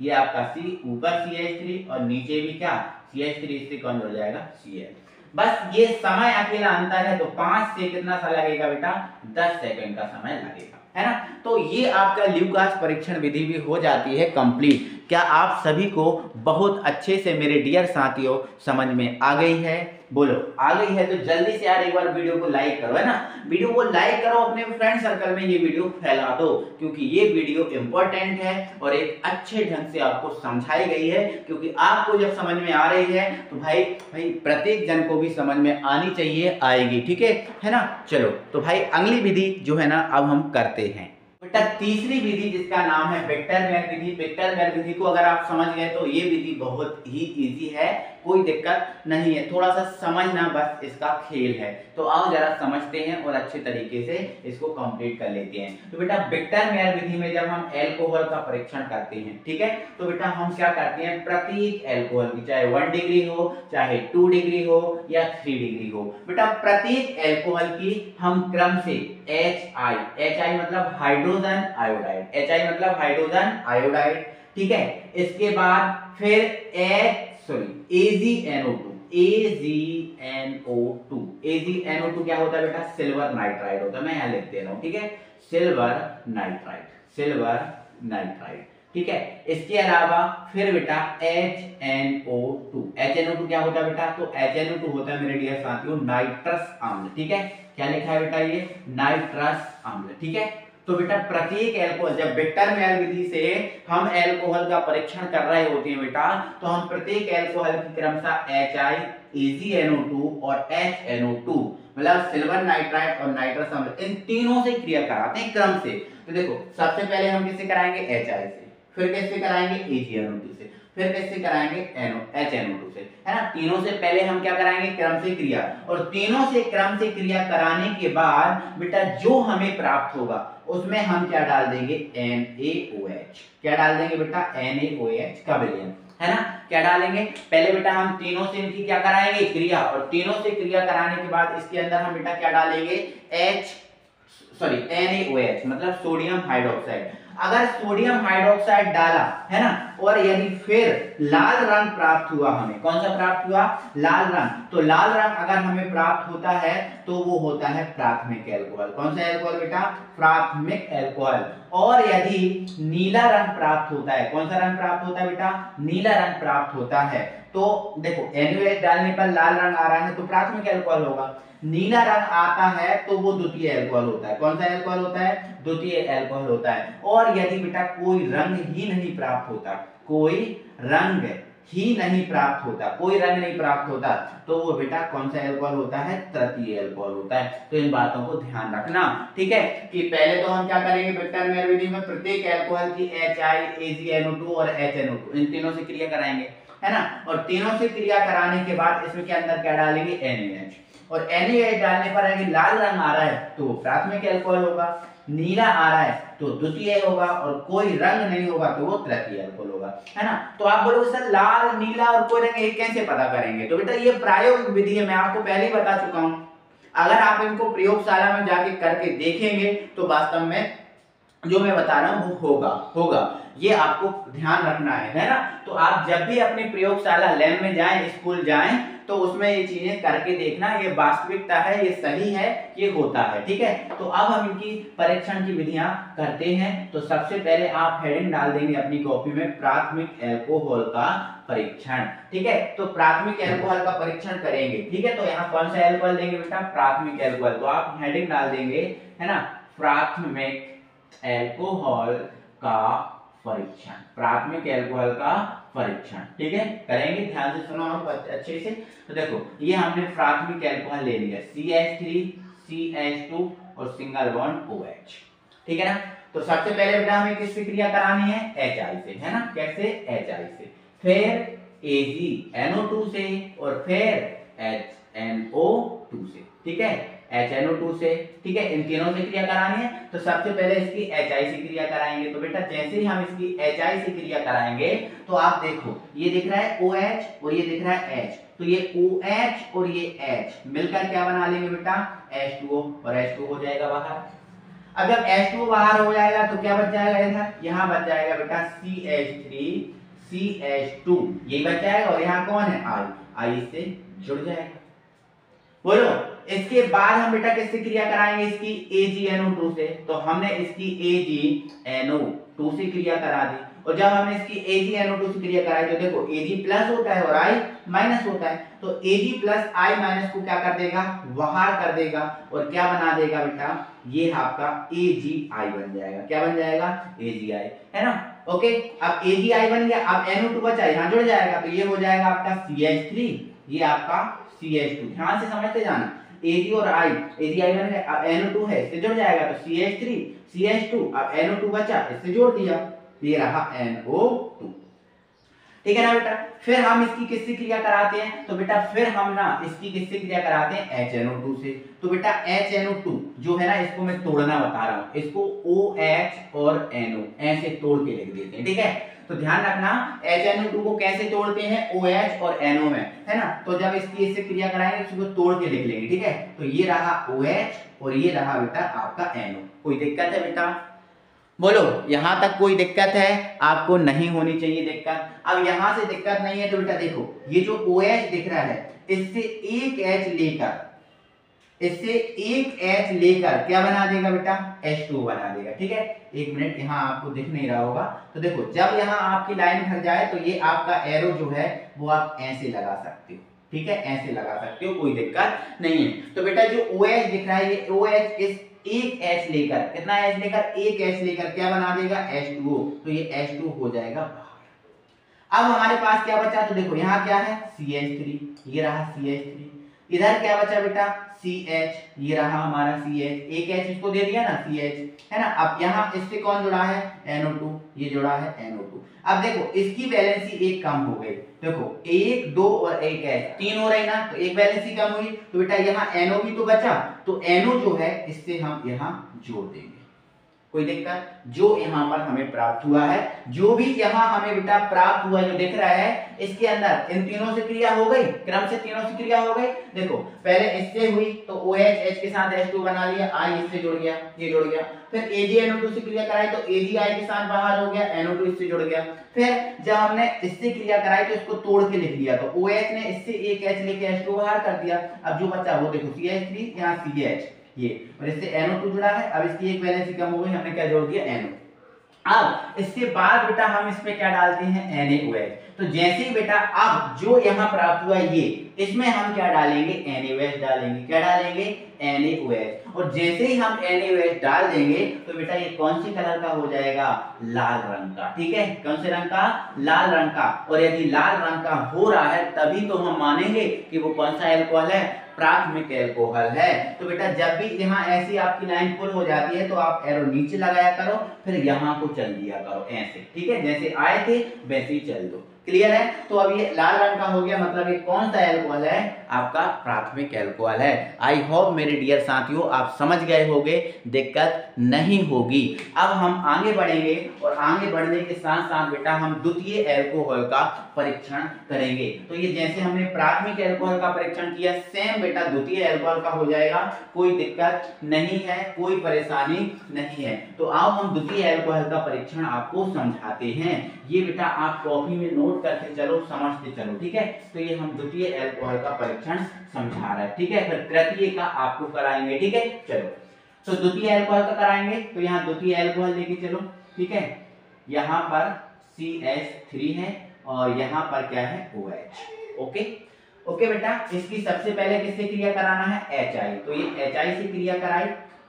ये आपका C ऊपर CH3 और नीचे भी क्या CH3, इससे कौन जुड़ जाएगा, Cl। बस ये समय अकेला अंतर है। तो 5 से कितना सा लगेगा बेटा, 10 सेकंड का समय लगेगा, है ना। तो ये आपका ल्यूकास परीक्षण विधि भी हो जाती है कंप्लीट। क्या आप सभी को बहुत अच्छे से मेरे डियर साथियों समझ में आ गई है? बोलो आ गई है तो जल्दी से यार एक बार वीडियो को लाइक करो, है ना। वीडियो को लाइक करो, अपने फ्रेंड सर्कल में ये वीडियो फैला दो, क्योंकि ये वीडियो इंपॉर्टेंट है और एक अच्छे ढंग से आपको समझाई गई है। क्योंकि आपको जब समझ में आ रही है तो भाई प्रत्येक जन को भी समझ में आनी चाहिए, आएगी, ठीक है ना। चलो तो भाई अगली विधि जो है ना अब हम करते हैं बेटा तीसरी विधि, जिसका नाम है विक्टर-मेयर विधि। विक्टर-मेयर विधि को अगर आप समझ गए तो ये विधि बहुत ही इजी है, कोई दिक्कत नहीं है, थोड़ा सा समझना बस इसका खेल है। तो आओ जरा समझते हैं और अच्छे तरीके से इसको कंप्लीट कर लेते हैं। तो बेटा विक्टर-मेयर विधि में जब हम एल्कोहल का परीक्षण करते हैं, ठीक है, तो बेटा हम क्या करते हैं, प्रत्येक एल्कोहल की चाहे 1 डिग्री हो, चाहे 2 डिग्री हो या 3 डिग्री हो, बेटा प्रत्येक एल्कोहल की हम क्रम से HI मतलब हाइड्रोजन आयोडाइड, HI मतलब हाइड्रोजन आयोडाइड, ठीक है। इसके बाद फिर AgNO2 क्या होता है बेटा, सिल्वर नाइट्राइड होता है। मैं यहां लिख दे रहा हूं, ठीक है, सिल्वर नाइट्राइड, ठीक है। इसके अलावा फिर बेटा HNO2 क्या होता है बेटा, तो HNO2 होता है मेरे डियर साथियों नाइट्रस अम्ल, ठीक है। क्या लिखा है बेटा, ये नाइट्रस अम्ल, ठीक है। तो बेटा प्रत्येक एल्कोहल, जब विक्टर-मेयर विधि से हम एल्कोहल का परीक्षण कर रहे होते हैं बेटा, तो हम प्रत्येक एल्कोहल की क्रमशः HI, AgNO2 और HNO2 मतलब सिल्वर नाइट्राइड और नाइट्रस अम्ल, इन तीनों से क्रिया कराते हैं क्रम से। तो देखो सबसे पहले हम किससे कराएंगे, HI से, फिर किससे कराएंगे, AgNO2 से, फिर किससे कराएंगे, HNO2 से, है ना। तीनों से पहले हम क्या कराएंगे, क्रम से क्रिया, और तीनों से क्रम से क्रिया कराने के बाद बेटा जो हमें प्राप्त होगा उसमें हम क्या डाल देंगे, NaOH। क्या डाल देंगे बेटा, NaOH का विलयन, है ना। क्या डालेंगे, पहले बेटा हम तीनों से इनकी क्या कराएंगे, क्रिया, और तीनों से क्रिया कराने के बाद इसके अंदर हम बेटा क्या डालेंगे, NaOH मतलब सोडियम हाइड्रोक्साइड। अगर सोडियम हाइड्रोक्साइड डाला, है ना, और यदि फिर लाल रंग प्राप्त हुआ, हमें कौन सा प्राप्त हुआ, लाल रंग, तो लाल रंग अगर हमें प्राप्त होता है तो वो होता है प्राथमिक एल्कोहल। कौन सा एल्कोहल बेटा, प्राथमिक एल्कोहल। और यदि नीला रंग प्राप्त होता है, कौन सा रंग प्राप्त होता है बेटा, नीला रंग प्राप्त होता है, तो देखो NaOH डालने पर लाल रंग आ रहा है तो प्राथमिक एल्कोहल होगा। नीला रंग आता है तो वो द्वितीय एल्कोहल होता है। कौन सा एल्कोहल होता है, द्वितीय एल्कोहल होता है। और यदि बेटा कोई रंग ही नहीं प्राप्त होता, कोई रंग ही नहीं प्राप्त होता, कोई रंग नहीं प्राप्त होता, तो वो बेटा कौन सा एल्कोहल होता है, तृतीय एल्कोहल होता है। तो इन बातों को ध्यान रखना, ठीक है, कि पहले तो हम क्या करेंगे, विक्टर-मेयर विधि में प्रत्येक एल्कोहल की HI, AgNO2 और HNO2 इन तीनों से क्रिया कराएंगे, है ना। और तीनों से क्रिया कराने के बाद इसमें के अंदर क्या डालेंगे, NaOH। और NaOH डालने पर यदि लाल रंग आ रहा है तो वो प्राथमिक एल्कोहल होगा, नीला आ रहा है तो द्वितीय होगा, और कोई रंग नहीं होगा तो वो तृतीय एल्कोहल होगा, है ना। तो आप बोलोगे सर लाल, नीला और कोई रंग ये कैसे पता करेंगे, तो बेटा ये प्रायोगिक विधि है, मैं आपको पहले ही बता चुका हूं। अगर आप इनको प्रयोगशाला में जाके करके देखेंगे तो वास्तव में जो मैं बता रहा हूं वो होगा, ये आपको ध्यान रखना है ना। तो आप जब भी अपनी प्रयोगशाला लैब में जाएं, स्कूल जाएं, तो उसमें ये चीजें करके देखना, ये वास्तविकता है, ये सही है, ये होता है, ठीक है। तो अब हम इनकी परीक्षण की विधियां करते हैं। तो सबसे पहले आप हेडिंग डाल देंगे अपनी कॉपी में, प्राथमिक एल्कोहल का परीक्षण, ठीक है। तो प्राथमिक एल्कोहल का परीक्षण करेंगे, ठीक है। तो यहाँ कौन सा एल्कोहल देंगे बेटा, प्राथमिक एल्कोहल। तो आप हेडिंग डाल देंगे, है ना, प्राथमिक एल्कोहल का परीक्षण, प्राथमिक एल्कोहल का परीक्षण, ठीक है, करेंगे। ध्यान से सुनो आप अच्छे से। तो देखो ये हमने प्राथमिक एल्कोहल ले लिया, CH3, CH2 और सिंगल बॉन्ड OH, ठीक है ना। तो सबसे पहले बेटा हमें किससे क्रिया करानी है, HI से, है ना, कैसे, HI से, फिर AgNO2 से, और फिर HNO2 से, ठीक है, HNO2 से, ठीक है, इन तीनों से क्रिया करानी है। तो सबसे पहले इसकी HI से क्रिया कराएंगे। तो बेटा जैसे ही हम इसकी HI से क्रिया कराएंगे तो आप देखो ये दिख रहा है OH और ये दिख रहा है H, तो ये OH और ये H मिलकर क्या बना लेंगे बेटा, H2O, और H2 हो जाएगा बाहर। अब जब H2O बाहर हो जाएगा तो क्या बच जाएगा इधर, यहाँ बच जाएगा बेटा CH3, CH2 ये बच जाएगा, और यहाँ कौन है, I से जुड़ जाएगा। बोलो इसके बाद हम बेटा किससे क्रिया कराएंगे, इसकी AgNO2 से। तो हमने इसकी AgNO2 से क्रिया करा दी, और जब हमने इसकी AgNO2 से क्रिया कराई तो देखो Ag प्लस होता है और I माइनस होता है, तो Ag प्लस I माइनस को क्या कर देगा, बाहर कर देगा, और क्या बना देगा बेटा, ये आपका AgI बन जाएगा। क्या बन जाएगा, AgI, है ना। ओके, अब AgI बन गया, अब NO2 बचा, यहाँ जुड़ जाएगा, तो ये हो जाएगा आपका CH3, ये आपका CH2। ध्यान से समझते जाना, Ag और I, AgI बन गया, अब NO2 है, इससे जुड़ जाएगा तो CH3 CH2, अब NO2 बचा, इससे जोड़ दिया, ये रहा NO2। ठीक है ना बेटा। फिर हम इसकी किससे क्रिया कराते हैं, तो बेटा फिर हम ना इसकी किससे क्रिया कराते हैं, HNO2 से। तो बेटा HNO2 जो है ना, इसको मैं तोड़ना बता रहा हूं, इसको OH और NO ऐसे तोड़ के लिख देते हैं। ठीक है, तो ध्यान रखना HNO2 को कैसे तोड़ते हैं, OH और NO में, है ना। तो जब इसकी इससे क्रिया कराएंगे इसको तोड़ के लिख लेंगे। ठीक है, तो ये रहा OH और ये रहा बेटा आपका NO। कोई दिक्कत है बेटा, बोलो, यहां तक कोई दिक्कत है, आपको नहीं होनी चाहिए दिक्कत। अब यहां से दिक्कत नहीं है तो बेटा देखो, ये जो OH दिख रहा है, इससे एक H लेकर क्या बना देगा बेटा, H2 बना देगा। ठीक है, एक मिनट, यहां आपको दिख नहीं रहा होगा, तो देखो जब यहां आपकी लाइन भर जाए तो ये आपका एरो जो है वो आप ऐसे लगा सकते हो। ठीक है, ऐसे लगा सकते हो, कोई दिक्कत नहीं है। तो बेटा जो OH दिख रहा है, ये OH इस एक H लेकर, कितना H लेकर, एक H लेकर क्या बना देगा, H2O, तो ये H2 हो जाएगा। अब हमारे पास क्या बचा, तो देखो यहाँ क्या है, CH3, ये रहा CH3, इधर क्या बचा बेटा, CH, ये रहा हमारा CH, एक H इसको दे दिया ना, CH, है ना। अब यहाँ इससे कौन जुड़ा है, NO2, ये जुड़ा है NO2। अब देखो इसकी वैलेंसी एक कम हो गई, देखो 1 2 और 1 H, 3 हो रही ना, तो एक वैलेंसी कम हुई, तो बेटा यहाँ NO भी तो बचा, तो NO जो है इससे हम यहाँ जोड़ देंगे। कोई दिक्कत, जो यहाँ पर हमें प्राप्त हुआ है, जो भी यहाँ हमें बेटा प्राप्त हुआ जो दिख रहा है, इसके अंदर इन तीनों से क्रिया हो गई, क्रम से तीनों से क्रिया हो गई। देखो पहले इससे हुई तो OH H के साथ H2 बना लिया, I इससे जुड़ गया, ये जुड़ गया। फिर AgNO2 से क्रिया कराई तो AgI के साथ बाहर हो गया, NO2 इससे जुड़ गया। फिर जब हमने इससे क्रिया कराई तो इसको तोड़ के लिख दिया, तो OH ने इससे एक H लेके H2 बाहर कर दिया। अब जो बचा वो देखो CH3, यहाँ CH, ये, और इससे NO2 जुड़ा है। अब इसकी एक वैलेंसी कम हो गई, हमने क्या जोड़ दिया, NO। अब इसके बाद बेटा हम इसमें क्या डालते हैं, NaOH। तो जैसे ही बेटा अब जो यहाँ प्राप्त हुआ ये, इसमें हम क्या डालेंगे, NaOH डालेंगे। क्या डालेंगे, NaOH। और जैसे ही हम NaOH डाल देंगे तो बेटा ये कौन सी कलर का हो जाएगा, लाल रंग का। ठीक है, कौन से रंग का, लाल रंग का। और यदि लाल रंग का हो रहा है तभी तो हम मानेंगे कि वो कौन सा अल्कोहल है, प्राथमिक अल्कोहल है। तो बेटा जब भी यहाँ ऐसी आपकी लाइन फुल हो जाती है तो आप एरो नीचे लगाया करो, फिर यहाँ को चल दिया करो ऐसे। ठीक है, जैसे आए थे वैसे ही चल दो। क्लियर है। तो अब ये लाल रंग का हो गया, मतलब ये कौन सा अल्कोहल है, आपका प्राथमिक अल्कोहल है। आई होप मेरे डियर साथियों आप समझ गए होंगे, दिक्कत नहीं होगी। अब हम आगे बढ़ेंगे और आगे बढ़ने के साथ साथ बेटा हम द्वितीय अल्कोहल का परीक्षण करेंगे। तो ये जैसे हमने प्राथमिक अल्कोहल का परीक्षण किया, सेम बेटा द्वितीय अल्कोहल का हो जाएगा। कोई दिक्कत नहीं है, कोई परेशानी नहीं है। तो आओ हम द्वितीय अल्कोहल का परीक्षण आपको समझाते हैं। ये बेटा आप कॉपी में नोट करके चलो, समझते चलो। ठीक है, तो ये हम द्वितीय अल्कोहल का परीक्षण समझा रहे हैं। ठीक है, फिर तृतीय का आपको कराएंगे। ठीक है, चलो तो द्वितीय अल्कोहल का कराएंगे। तो यहाँ द्वितीय अल्कोहल लेके चलो। ठीक है, यहाँ पर CH3 है और यहाँ पर क्या है, OH। ओके ओके बेटा, इसकी सबसे पहले किससे क्रिया कराना है, HI। तो ये HI से क्रिया कराई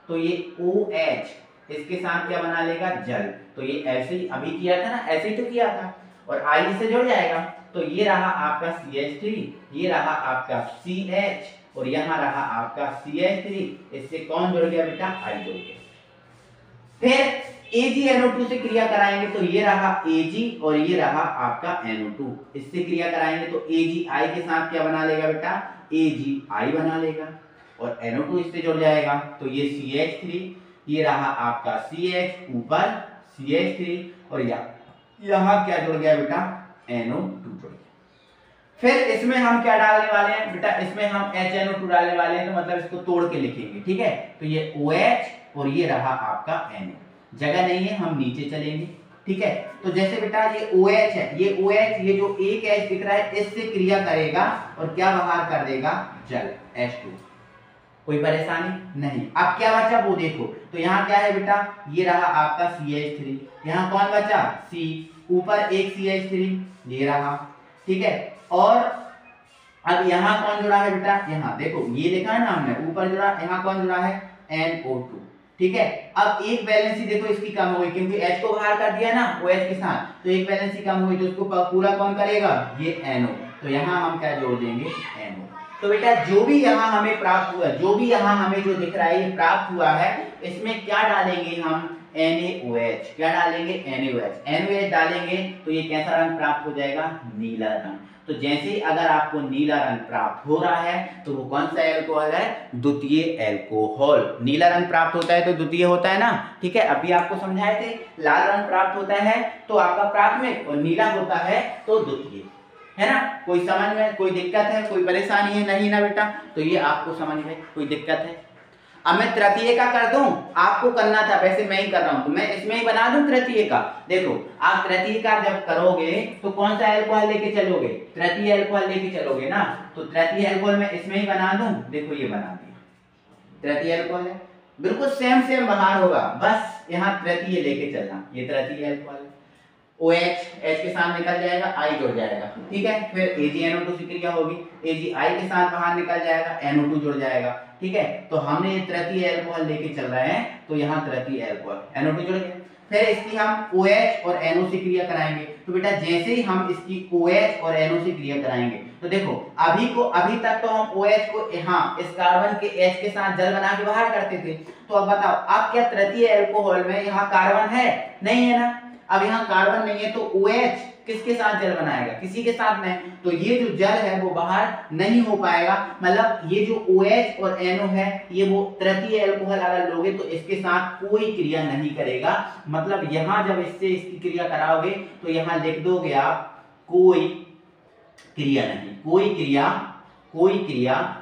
तो ये OH इसके साथ क्या बना लेगा, जल। तो ये ऐसे ही अभी किया था ना, ऐसे ही तो किया था, और I से जुड़ जाएगा। तो ये रहा आपका CH3, ये रहा आपका CH और यहाँ रहा आपका CH3। इससे कौन जुड़ गया बेटा, I जुड़ गया। फिर AgNO2 से क्रिया कराएंगे तो ये रहा Ag और ये रहा आपका NO2। इससे क्रिया कराएंगे तो AgI के साथ क्या बना लेगा बेटा, AgI बना लेगा और NO2 इससे जुड़ जाएगा। तो ये CH3, ये रहा आपका CH, ऊपर CH3 और यहाँ क्या जुड़ गया बेटा, NO2 जुड़ गया। फिर इसमें हम क्या डालने वाले हैं बेटा, इसमें हम HNO2 डालने वाले हैं। तो मतलब इसको तोड़ के लिखेंगे। ठीक है, तो ये OH और ये रहा आपका NO। जगह नहीं है, हम नीचे चलेंगे। ठीक है, तो जैसे बेटा ये OH है, ये OH, ये जो एक H दिख रहा है इससे क्रिया करेगा और क्या बाहर कर देगा, जल, H2। कोई परेशानी नहीं। अब क्या बचा वो देखो, तो यहाँ क्या है बेटा, ये रहा आपका CH3, यहाँ कौन बचा C, ऊपर एक CH3 ये रहा, ठीक है। और अब यहाँ कौन जुड़ा है बेटा, यहाँ देखो ये लिखा है ना हमने, ऊपर जुड़ा, यहाँ कौन जुड़ा है NO2, ठीक है। अब एक वैलेंसी देखो इसकी कम हो गई, क्योंकि H को बाहर कर दिया ना OH के साथ, तो एक वैलेंसी कम हुई, तो उसको पूरा कौन करेगा, ये NO, तो यहाँ हम क्या जोड़ देंगे NO। तो बेटा जो भी यहाँ हमें प्राप्त हुआ, जो भी यहाँ हमें जो दिख रहा है ये प्राप्त हुआ है, इसमें क्या डालेंगे हम NaOH, क्या डालेंगे NaOH, NaOH डालेंगे तो ये कैसा रंग प्राप्त हो जाएगा, नीला रंग। तो जैसे ही अगर आपको नीला रंग प्राप्त हो रहा है तो वो कौन सा एल्कोहल है, द्वितीय एल्कोहल। नीला रंग प्राप्त होता है तो द्वितीय होता है ना, ठीक है। अभी आपको समझाए थे लाल रंग प्राप्त होता है तो आपका प्राथमिक, और नीला होता है तो द्वितीय, है ना। कोई समझ में कोई दिक्कत है, कोई परेशानी है, नहीं ना बेटा, तो ये आपको समझ में कोई दिक्कत है। अब मैं तृतीय का कर दूं, आपको करना था, वैसे मैं ही कर रहा हूं, तो मैं इसमें ही बना दूं तृतीय का। देखो आप तृतीय का जब करोगे तो कौन सा अल्कोहल लेके चलोगे, तृतीय अल्कोहल लेके चलोगे ना, तो तृतीय अल्कोहल मैं इसमें ही बना दूं, देखो ये बना दिया, तृतीय अल्कोहल है, बिल्कुल सेम बाहर होगा, बस यहाँ तृतीय लेके चलना, ये तृतीय अल्कोहल है। OH, H के साथ निकल जाएगा, I जुड़ जाएगा, ठीक है। फिर AgNO2 से क्रिया होगी, Agi के साथ बाहर निकल जाएगा, NO2 जुड़ जाएगा, ठीक है। तो हमने ये तृतीय अल्कोहल लेके चल रहे हैं, तो यहाँ तृतीय अल्कोहल NO2 जुड़ गया। फिर इसकी हम OH और NO से क्रिया कराएंगे, तो बेटा जैसे ही हम इसकी OH और NO से क्रिया कराएंगे, तो देखो अभी तक तो हम OH को यहाँ इस कार्बन के H के साथ जल बना के बाहर करते थे, तो अब बताओ अब क्या तृतीय अल्कोहल में यहाँ कार्बन है, नहीं है ना। अब यहाँ कार्बन नहीं है तो OH किसके साथ जल बनाएगा, किसी के साथ नहीं, तो ये जो जल है वो बाहर नहीं हो पाएगा। मतलब ये जो OH और NO है ये वो तृतीय अल्कोहल अगर लोगे तो इसके साथ कोई क्रिया नहीं करेगा। मतलब यहाँ जब इससे इसकी क्रिया कराओगे तो यहाँ लिख दोगे आप कोई क्रिया नहीं, कोई क्रिया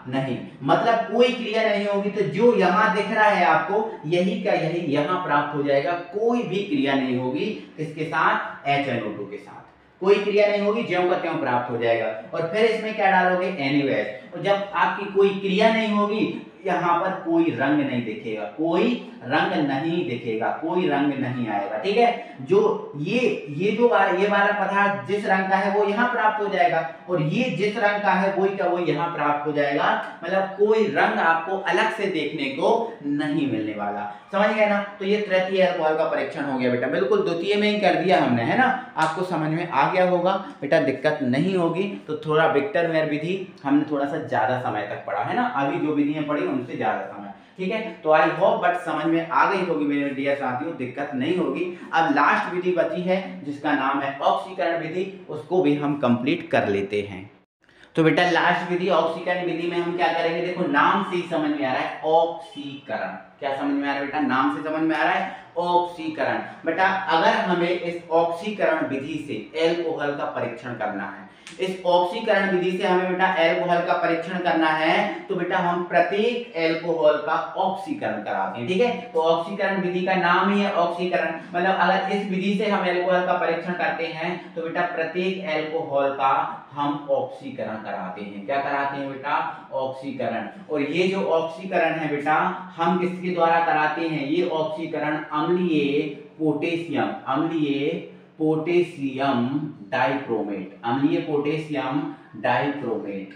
नहीं, मतलब कोई क्रिया नहीं होगी। तो जो यहाँ दिख रहा है आपको यही का यही यहाँ प्राप्त हो जाएगा, कोई भी क्रिया नहीं होगी इसके साथ, HNO2 के साथ कोई क्रिया नहीं होगी, ज्यों का त्यों प्राप्त हो जाएगा। और फिर इसमें क्या डालोगे NaOH, और जब आपकी कोई क्रिया नहीं होगी यहाँ पर कोई रंग नहीं दिखेगा, कोई रंग नहीं दिखेगा, कोई रंग नहीं आएगा, ठीक है। जो ये वाला पदार्थ जिस रंग का है वो यहाँ प्राप्त हो जाएगा, और ये जिस रंग का है वही का वही यहाँ प्राप्त हो जाएगा। मतलब कोई रंग आपको अलग से देखने को नहीं मिलने वाला, समझ गए ना। तो ये तृतीय अल्कोहल का परीक्षण हो गया बेटा, बिल्कुल द्वितीय में ही कर दिया हमने, है ना। आपको समझ में आ गया होगा बेटा, दिक्कत नहीं होगी। तो थोड़ा विक्टर मेयर विधि हमने थोड़ा सा ज्यादा समय तक पढ़ा है ना, अभी जो विधियां पढ़ी उनसे ज्यादा समय, ठीक है। तो आई होप बट समझ में आ गई होगी मेरे डियर साथियों, दिक्कत नहीं होगी। अब लास्ट विधि बची है जिसका नाम है ऑक्सीकरण विधि, उसको भी हम कंप्लीट कर लेते हैं। तो बेटा लास्ट विधि ऑक्सीकरण विधि में हम क्या करेंगे, देखो नाम से ही समझ में आ रहा है ऑक्सीकरण, क्या समझ में आ रहा है बेटा, नाम से समझ में आ रहा है ऑक्सीकरण। बेटा अगर हमें इस ऑक्सीकरण विधि से एल्कोहल का परीक्षण करना है, इस ऑक्सीकरण विधि से हमें बेटा एल्कोहल का परीक्षण करना है, तो बेटा हम प्रत्येक एल्कोहल का ऑक्सीकरण कराते हैं, ठीक है। तो ऑक्सीकरण विधि का नाम ही है ऑक्सीकरण, मतलब अगर इस विधि से हम एल्कोहल का परीक्षण करते हैं तो बेटा प्रत्येक एल्कोहल का हम ऑक्सीकरण कराते हैं। क्या कराते हैं बेटा, ऑक्सीकरण। और ये जो ऑक्सीकरण है बेटा हम किसके द्वारा कराते हैं, ये ऑक्सीकरण अम्लीय पोटेशियम डाइक्रोमेट, अम्लीय पोटेशियम डाइक्रोमेट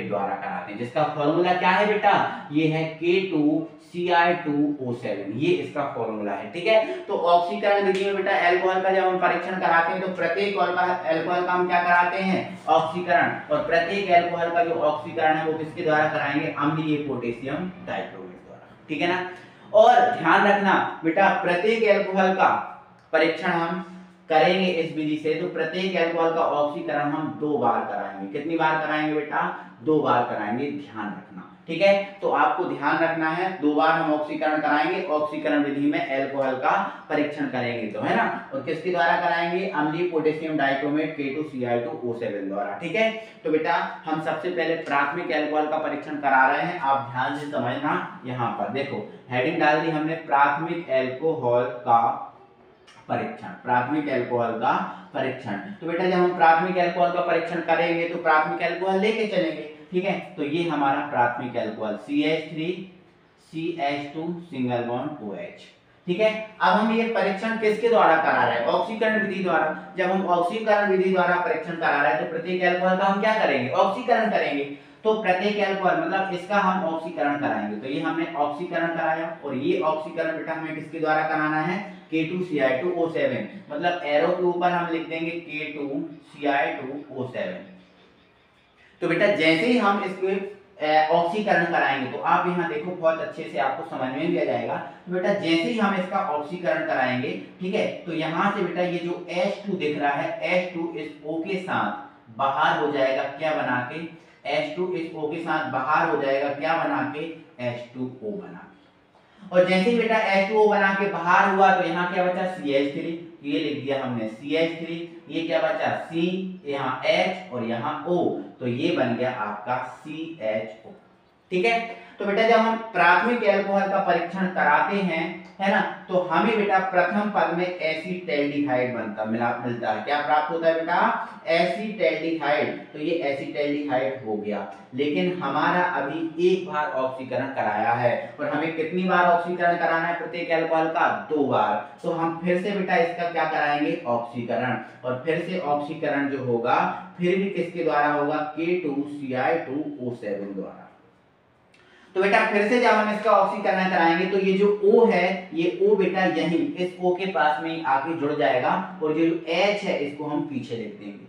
द्वारा कराते हैं, जिसका फॉर्मूला क्या है बेटा, ये है K2Cl2O7, ये इसका फॉर्मूला है, ठीक है। तो ऑक्सीकरण विधि में बेटा एल्कोहल का जब हम परीक्षण कराते हैं तो प्रत्येक एल्कोहल का हम क्या कराते हैं, ऑक्सीकरण। और प्रत्येक एल्कोहल का जो ऑक्सीकरण है वो किसके द्वारा कराएंगे, अम्लीय पोटेशियम डाइक्रोमेट द्वारा, ठीक है ना। और ध्यान रखना बेटा प्रत्येक एल्कोहल का परीक्षण हम करेंगे इस विधि से, तो प्रत्येक एल्कोहल का ऑक्सीकरण हम 2 बार कराएंगे। कितनी बार कराएंगे बेटा, 2 बार कराएंगे, ध्यान रखना, ठीक है। तो आपको ध्यान रखना है 2 बार हम ऑक्सीकरण कराएंगे, ऑक्सीकरण विधि में एल्कोहल का परीक्षण करेंगे तो, है ना। और किसके द्वारा कराएंगे, अम्लीय पोटेशियम डाइक्रोमेट K2Cl2O7 द्वारा, ठीक है। तो बेटा हम सबसे पहले प्राथमिक एल्कोहल का परीक्षण करा रहे हैं, आप ध्यान से समझना। यहाँ पर देखो हेडिंग डाल दी हमने, प्राथमिक एल्कोहल का परीक्षण, प्राथमिक एल्कोहल का परीक्षण। तो बेटा जब हम प्राथमिक एल्कोहल का परीक्षण करेंगे तो प्राथमिक एल्कोहल लेके चलेंगे, ठीक है। तो ये हमारा प्राथमिक alcohol CH3 CH2 single bond OH, ठीक है। अब हम ये परीक्षण किसके द्वारा करा रहे हैं? ऑक्सीकरण विधि द्वारा। जब हम ऑक्सीकरण विधि द्वारा परीक्षण करा रहे हैं तो प्रत्येक अल्कोहल का हम क्या करेंगे? ऑक्सीकरण करेंगे। तो प्रत्येक अल्कोहल मतलब इसका हम ऑक्सीकरण कराएंगे। तो ये हमने ऑक्सीकरण कराया और ये ऑक्सीकरण बेटा हमें किसके द्वारा कराना है? K2Cl2O7, मतलब एरो के ऊपर हम लिख देंगे K2Cl2O7। तो बेटा जैसे ही हम इसके ऑक्सीकरण कराएंगे तो आप यहाँ देखो बहुत अच्छे से आपको समझ में भी आ जाएगा। तो बेटा जैसे ही हम इसका ऑक्सीकरण कराएंगे, ठीक है, तो यहाँ से बेटा ये जो H2 दिख रहा है, H2 इस O के साथ बाहर हो जाएगा, क्या बना के? H2 इस O के साथ बाहर हो जाएगा, क्या बना के? H2O बना के। और जैसे ही बेटा H2O बना के बाहर हुआ तो यहाँ क्या बचा? CH3, ये लिख दिया हमने CH3, ये क्या बचा? C, यहाँ H और यहाँ O, तो ये बन गया आपका CHO, ठीक है। तो बेटा जब हम प्राथमिक अल्कोहल का परीक्षण कराते हैं, है ना, तो हमें बेटा प्रथम पद में एसिटैल्डिहाइड मिलता है। क्या प्राप्त होता है बेटा? एसिटैल्डिहाइड। तो ये एसिटैल्डिहाइड हो गया। लेकिन हमारा अभी एक बार ऑक्सीकरण कराया है और हमें कितनी बार ऑक्सीकरण कराना है प्रत्येक अल्कोहल का? 2 बार। तो हम फिर से बेटा इसका क्या कराएंगे? ऑक्सीकरण। और फिर से ऑक्सीकरण जो होगा फिर भी किसके द्वारा होगा? K2Cl2O7 द्वारा। तो बेटा फिर से जब हम इसका ऑक्सीकरण कराएंगे तो ये जो O है, ये O बेटा यहीं इस O के पास में आके जुड़ जाएगा और जो H है इसको हम पीछे लिख देंगे।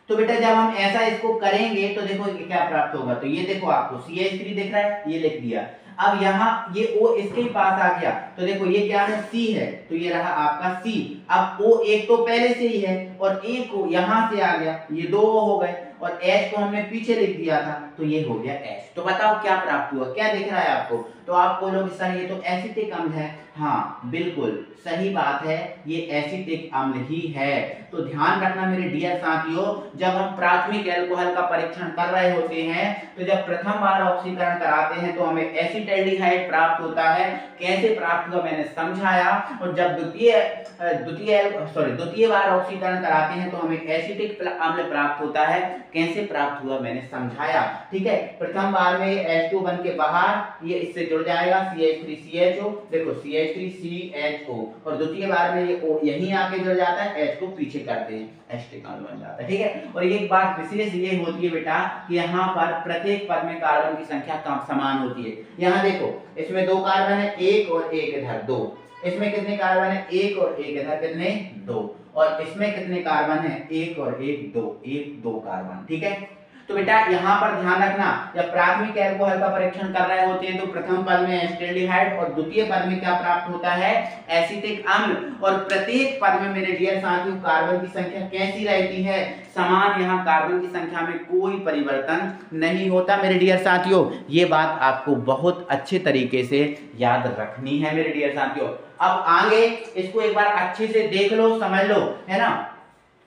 तो बेटा जब हम ऐसा इसको करेंगे तो देखो क्या प्राप्त होगा। तो ये देखो आपको CH3 दिख रहा है, ये लिख दिया। अब यहाँ ये O इसके ही पास आ गया तो देखो ये क्या है? C है, तो ये रहा आपका C। अब O एक तो पहले से ही है और एक को यहाँ से आ गया, ये 2 हो गए और H को हमने पीछे लिख दिया था, तो ये हो गया H। तो बताओ क्या प्राप्त हुआ? क्या दिख रहा है आपको? तो आप बोलोगे सर ये तो एसिटिक अम्ल है। हाँ बिल्कुल सही बात है, ये एसिटिक अम्ल ही है। तो ध्यान रखना मेरे डियर साथियों, जब हम प्राथमिक अल्कोहल का परीक्षण कर रहे होते हैं तो जब प्रथम बार ऑक्सीकरण कराते हैं तो हमें एसिटैल्डिहाइड प्राप्त होता है। कैसे प्राप्त हुआ मैंने समझाया। और जब द्वितीय बार ऑक्सीकरण कराते हैं तो हमें एसिटिक अम्ल प्राप्त होता है। कैसे प्राप्त हुआ मैंने समझाया, ठीक है। प्रथम बार में H2 बन के बाहर ये इससे जुड़ जाएगा CH3CHO, देखो CH3CHO, और द्वितीय बार में ये O यहीं आके जुड़ जाता है, H को पीछे करते हैं, एसिटिक अम्ल बन जाता है, ठीक है। और एक बात विशेष ये होती है बेटा कि यहाँ पर प्रत्येक पद में कार्बन की संख्या कम समान होती है। यहाँ देखो इसमें 2 कार्बन है, एक और एक इधर 2। इसमें कितने कार्बन है? एक और एक इधर कितने? 2। और इसमें कितने कार्बन है? एक और एक 2, एक 2 कार्बन, ठीक है। तो बेटा यहाँ पर ध्यान रखना, जब प्राथमिक अल्कोहल का परीक्षण कर रहे होते हैं तो प्रथम पद में एसिटैल्डिहाइड और द्वितीय पद में क्या प्राप्त होता है? एसिटिक अम्ल। और प्रत्येक पद में मेरे डियर साथियों कार्बन की संख्या कैसी रहती है? समान। यहाँ कार्बन की संख्या में कोई परिवर्तन नहीं होता मेरे डियर साथियों। ये बात आपको बहुत अच्छे तरीके से याद रखनी है मेरे डियर साथियों। अब आगे इसको एक बार अच्छे से देख लो, समझ लो, है ना।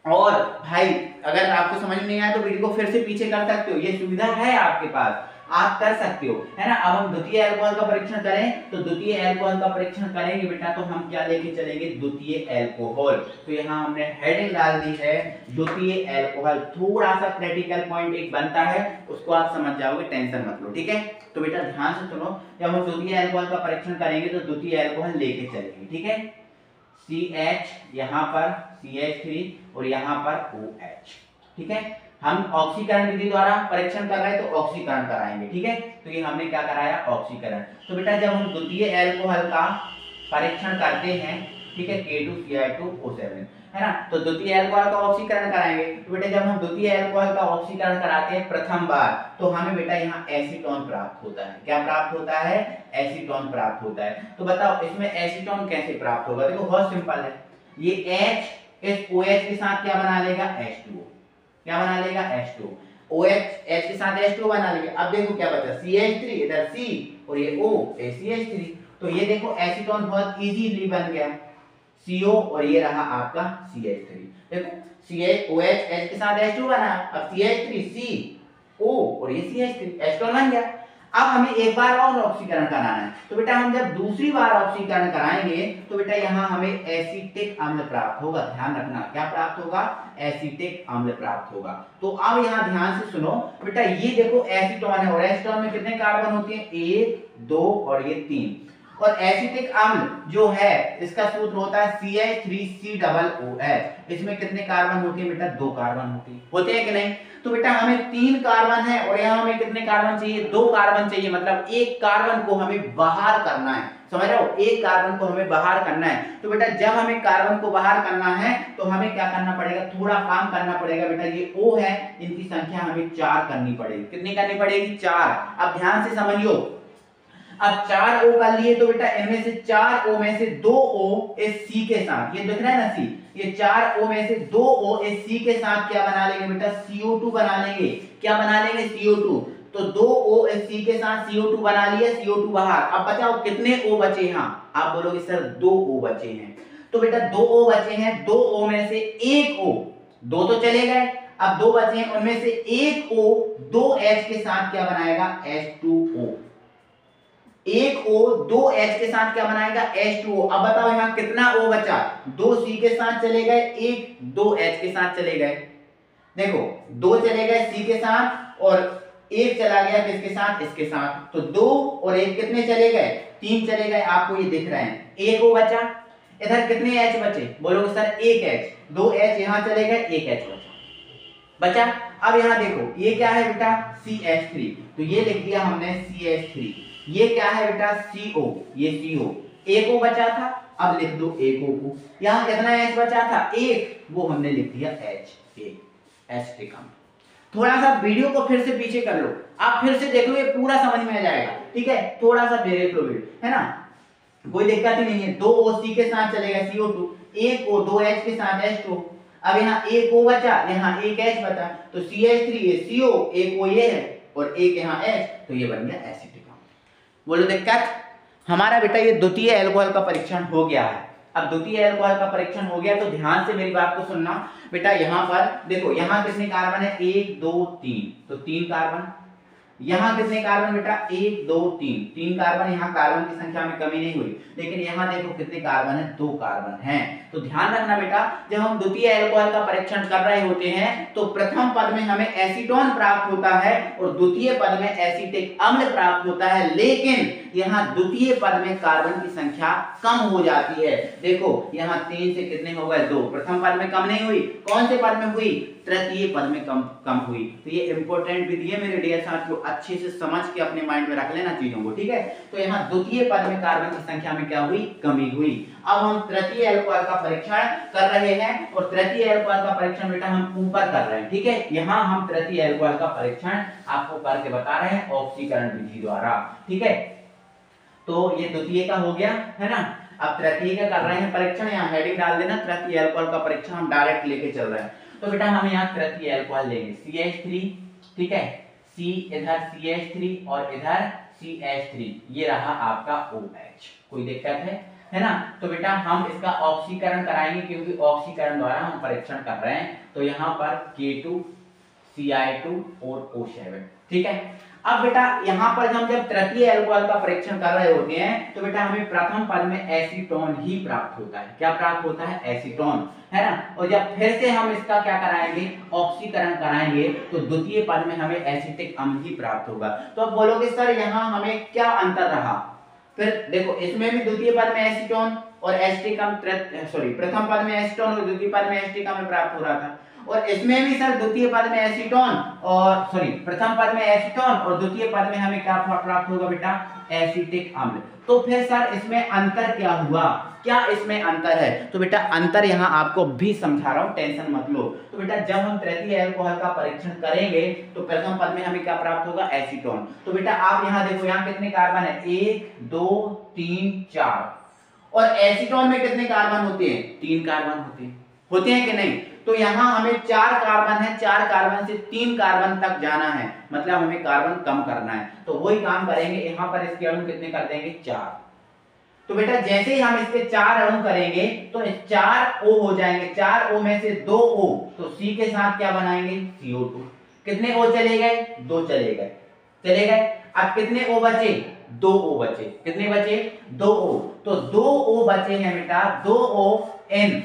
और भाई अगर आपको समझ में नहीं आया तो वीडियो को फिर से पीछे कर सकते हो, ये सुविधा है आपके पास, आप कर सकते हो, है ना। अब हम द्वितीय अल्कोहल का परीक्षण करें तो द्वितीय अल्कोहल का परीक्षण करेंगे बेटा, तो हम क्या लेके चलेंगे? द्वितीय अल्कोहल। तो यहाँ हमने हेडिंग डाल दी है द्वितीय अल्कोहल। थोड़ा सा क्रिटिकल पॉइंट एक बनता है, उसको आप समझ जाओगे, टेंशन मत लो, ठीक है। तो बेटा ध्यान से सुनो, जब हम द्वितीय अल्कोहल का परीक्षण करेंगे तो द्वितीय अल्कोहल लेके चलेंगे, ठीक है। CH यहाँ पर CH3 और यहाँ पर OH, ठीक है। हम ऑक्सीकरण विधि द्वारा परीक्षण कर रहे हैं तो ऑक्सीकरण कराएंगे, ठीक है। तो ये हमने क्या कराया? ऑक्सीकरण। तो बेटा जब हम द्वितीय अल्कोहल का परीक्षण करते हैं, ठीक है, K2Cl2O7, है ना, तो द्वितीय अल्कोहल का ऑक्सीकरण कराएंगे। तो बेटा जब हम द्वितीय अल्कोहल का ऑक्सीकरण कराते हैं प्रथम बार तो हमें बेटा यहाँ एसीटोन प्राप्त होता है। क्या प्राप्त होता है? एसीटोन प्राप्त होता है। तो बताओ इसमें एसीटोन कैसे प्राप्त होगा? देखो बहुत सिंपल है, ये H इस OH के साथ क्या बना लेगा? H2O। क्या बना लेगा? H2O। OH H के साथ H2O बना लेगा। अब देखो क्या बचा? CH3 इधर C और ये O CH3। तो ये देखो एसीटोन बहुत इजीली बन गया, CO और ये रहा आपका CH3। देखो OH H के साथ H2 बना, अब CH3 C O और ये CH3, एसीटोन बन गया। अब हमें एक बार और ऑक्सीकरण कराना है, तो बेटा हम जब दूसरी बार ऑक्सीकरण कराएंगे तो बेटा यहाँ हमें एसीटिक अम्ल प्राप्त होगा। ध्यान रखना क्या प्राप्त होगा, एसीटिक अम्ल प्राप्त होगा। तो अब यहाँ ध्यान से सुनो बेटा, ये देखो एसीटोन है और एसीटोन में कितने कार्बन होते हैं, 1 2 और ये 3। और एसिटिक अम्ल जो है इसका सूत्र होता है CH3COOH। इसमें कितने कार्बन होते हैं बेटा, 2 कार्बन होते हैं कि नहीं। तो बेटा हमें 3 कार्बन है और यहाँ हमें कितने कार्बन चाहिए, 2 कार्बन चाहिए, मतलब एक कार्बन को हमें बाहर करना है। समझ रहे हो, एक कार्बन को हमें बाहर करना है। तो बेटा जब हमें कार्बन को बाहर करना है तो हमें क्या करना पड़ेगा, थोड़ा काम करना पड़ेगा बेटा। ये O है, इनकी संख्या हमें 4 करनी पड़ेगी। कितनी करनी पड़ेगी, 4। अब ध्यान से समझियो, अब 4 O कर लिए तो बेटा इनमें से 4 O में से 2 O इस C के साथ, ये दिख रहा है ना C, ये 4 O में से 2 O इस C के साथ क्या बना लेंगे बेटा, CO2 बना लेंगे। क्या बना लेंगे, CO2। तो 2 O इस C के साथ CO2 बना लिया, CO2 बाहर। अब बताओ कितने O बचे यहाँ, आप बोलोगे सर 2 O बचे हैं। तो बेटा 2 O बचे हैं, 2 O में से 1 O, 2 तो चले गए, अब 2 बचे हैं, उनमें से 1 O 2 H के साथ क्या बनाएगा, H2O। 1 O 2 H के साथ क्या बनाएगा, H2O। अब बताओ यहाँ कितना O बचा, 2 C के साथ चले गए, 1 2 H के साथ चले गए। देखो 2 चले गए C के साथ और 1 चला गया किसके साथ, इसके साथ। तो 2 और 1 कितने चले गए, 3 चले गए, आपको ये दिख रहे हैं। 1 O बचा, इधर कितने H बचे, बोलोगे सर 1 H, 2 H यहाँ चले गए, 1 H बचा। अब यहाँ देखो ये क्या है बेटा, CH3, तो ये लिख दिया हमने CH3। ये क्या है बेटा, CO, ये CO। 1 O बचा था, अब लिख दो 1 O को। यहाँ कितना H बचा था, 1, वो हमने लिख दिया H, एसिटिक अम्ल। थोड़ा सा वीडियो को फिर से पीछे कर लो, आप फिर से देख लो, ये पूरा समझ में आ जाएगा। ठीक है, थोड़ा सा देख लो, है ना, कोई दिक्कत ही नहीं है। 2 O C के साथ चलेगा CO2, 1 O 2 H के साथ H2। अब यहाँ 1 O बचा, यहाँ 1 H बचा, तो CH3 ये CO, 1 O ये है और 1 यहाँ H, तो ये बन गया एसिटिक। बोलो दिक्कत, हमारा बेटा ये द्वितीय अल्कोहल का परीक्षण हो गया है। अब द्वितीय अल्कोहल का परीक्षण हो गया तो ध्यान से मेरी बात को सुनना बेटा। यहाँ पर देखो, यहाँ कितने कार्बन है, 1 2 3, तो 3 कार्बन। यहाँ कितने कार्बन बेटा, 1 2 3, 3 कार्बन। यहाँ कार्बन की संख्या में कमी नहीं हुई, लेकिन यहाँ देखो कितने कार्बन है, 2 कार्बन हैं। तो ध्यान रखना बेटा, जब हम द्वितीय अल्कोहल का परीक्षण कर रहे होते हैं तो प्रथम पद में हमें एसीटोन प्राप्त होता है और द्वितीय पद में एसिटिक अम्ल प्राप्त होता है, लेकिन यहाँ द्वितीय पद में कार्बन की संख्या कम हो जाती है। देखो यहाँ 3 से कितने हो गए, 2। प्रथम पद में कम नहीं हुई, कौन से पद में हुई, तृतीय पद में कम हुई। तो ये इंपॉर्टेंट विधि है मेरे डियर साथियों, अच्छे से समझ के अपने माइंड में रख लेना चीजों को। ठीक है, तो यहाँ द्वितीय पद में कार्बन की संख्या में क्या हुई, कमी हुई। अब हम तृतीय अल्कोहल का परीक्षण कर रहे हैं और तृतीय अल्कोहल का परीक्षण बेटा हम ऊपर कर रहे हैं। ठीक है, यहाँ हम तृतीय अल्कोहल का परीक्षण आपको करके बता रहे हैं ऑक्सीकरण विधि द्वारा। ठीक है, तो ये द्वितीय का हो गया है ना। अब तृतीय का कर रहे हैं परीक्षण, यहाँ हेडिंग डाल देना, तृतीय अल्कोहल का परीक्षण हम डायरेक्ट लेके चल रहे हैं। तो बेटा हम यहाँ तृतीय अल्कोहल लेंगे, CH3। ठीक है, C इधर CH3 और इधर CH3, ये रहा आपका OH। कोई दिक्कत है ना। तो बेटा हम इसका ऑक्सीकरण कराएंगे, क्योंकि ऑक्सीकरण द्वारा हम परीक्षण कर रहे हैं। तो यहाँ पर K2 Ci2 और O7। ठीक है, अब बेटा यहाँ पर हम जब तृतीय अल्कोहल का परीक्षण कर रहे होते हैं तो बेटा हमें प्रथम पद में एसीटोन ही प्राप्त होता है। क्या प्राप्त होता है, एसीटोन, है ना। और जब फिर से हम इसका क्या कराएंगे, ऑक्सीकरण कराएंगे, तो द्वितीय पद में हमें एसिटिक अम्ल ही प्राप्त होगा। तो अब बोलोगे सर यहाँ हमें क्या अंतर रहा, फिर देखो इसमें भी द्वितीय पद में एसीटोन और एसिटिक अम्ल, सॉरी प्रथम पद में एसीटोन और द्वितीय पद में एसिटिक अम्ल प्राप्त हो रहा था, और इसमें भी सर द्वितीय पद में एसीटोन और सॉरी प्रथम पद में एसीटोन और द्वितीय पद में हमें क्या प्राप्त होगा बेटा, एसिटिक अम्ल। तो फिर सर इसमें अंतर क्या हुआ, क्या इसमें अंतर है, तो बेटा अंतर यहाँ आपको भी समझा रहा हूँ, टेंशन मत लो। तो बेटा जब हम तृतीय अल्कोहल का परीक्षण करेंगे तो प्रथम पद में हमें क्या प्राप्त होगा, एसीटोन। तो बेटा आप यहाँ देखो, यहाँ कितने कार्बन है, 1 2 3 4, और एसीटोन में कितने कार्बन होते हैं, 3 कार्बन होते हैं कि नहीं। तो यहाँ हमें 4 कार्बन है, 4 कार्बन से 3 कार्बन तक जाना है, मतलब हमें कार्बन कम करना है। तो वही काम करेंगे, यहाँ पर इसके अणु कितने कर देंगे, 4। तो बेटा जैसे ही हम इसके 4 अणु करेंगे तो 4 O हो जाएंगे, 4 O में से 2 O, तो C के साथ क्या बनाएंगे, CO2। कितने O चले गए, 2 चले गए। अब कितने O बचे? 2 O बचे। कितने बचे? 2 O। तो 2 O बचे हैं बेटा, 2 O N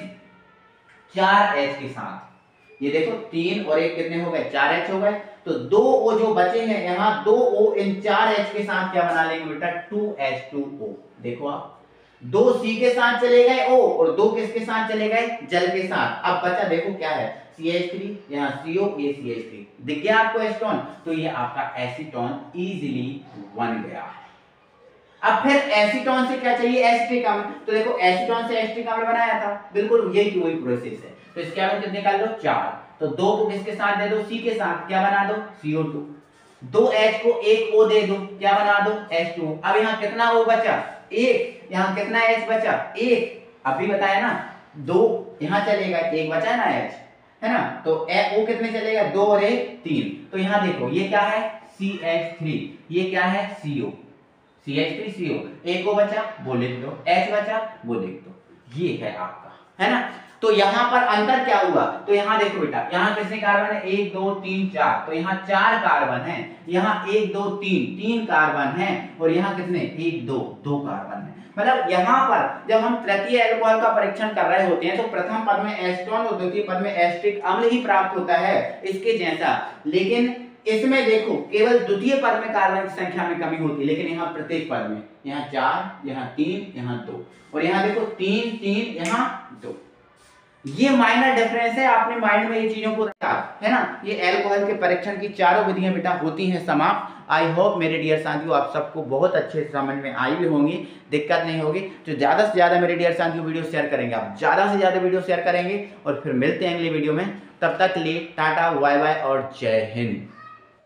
4 H के साथ। ये देखो 3 और 1 कितने हो गए? 4 H हो गए। तो 2 O जो बचे हैं यहाँ 2 O इन 4 H के साथ क्या बना लेंगे बेटा? 2H2O। देखो आप 2 C के साथ चले गए O और 2 किसके साथ चले गए? जल के साथ। अब बचा देखो क्या है? CH3, यहाँ CO, ये CH3। दिख गया आपको एसीटोन? तो ये आपका एसीटोन इजीली बन गया। अब फिर एसीटोन से क्या चाहिए? एसिटिक अम्ल। तो देखो एसीटोन से एसिटिक अम्ल बनाया था, बिल्कुल यही की वही प्रोसेस है। तो इसके अम्ल कितने निकाल लो? 4। तो 2 को किसके साथ दे दो? C के साथ। क्या बना दो? CO2। 2 H को 1 O दे दो, क्या बना दो? H2। अब यहाँ कितना O बचा? 1। यहाँ कितना H बचा? 1। अभी बताया ना, 2 यहाँ चलेगा, 1 बचा ना H, है ना? तो O कितने चलेगा? 2 और 1 3। तो यहाँ देखो ये क्या है? CH3। ये क्या है? CO। CH3 CO। एक O बचा, वो लिख दो। H बचा, वो लिख दो। ये है आपका, है ना? तो यहाँ पर अंतर क्या हुआ? तो यहाँ देखो बेटा, यहाँ कितने कार्बन है? 1 2 3 4। तो यहाँ 4 कार्बन है, यहाँ 1 2 3 कार्बन है, और यहाँ कितने? 1 2 2 कार्बन है। मतलब यहाँ पर जब हम तृतीय एल्कोहल का परीक्षण कर रहे होते हैं तो प्रथम पद में एसीटोन और द्वितीय पद में एसिटिक अम्ल ही प्राप्त होता है इसके जैसा। लेकिन इसमें देखो केवल द्वितीय पद में कार्बन की संख्या में कमी होती है, लेकिन यहाँ प्रत्येक पद में, यहाँ 4, यहाँ 3, यहाँ 2, और यहाँ देखो 3 3, यहाँ 2। ये माइनर डिफरेंस है, आपने माइंड में ये चीजों को रखा है ना। ये एल्कोहल के परीक्षण की चारों विधियां बेटा होती हैं समाप्त। आई होप मेरे डियर साथियों आप सबको बहुत अच्छे से समझ में आई भी होंगी, दिक्कत नहीं होगी। तो ज्यादा से ज्यादा मेरे डियर साथियों वीडियो शेयर करेंगे, आप ज्यादा से ज्यादा वीडियो शेयर करेंगे, और फिर मिलते हैं अगली वीडियो में। तब तक के लिए टाटा, बाय बाय और जय हिंद।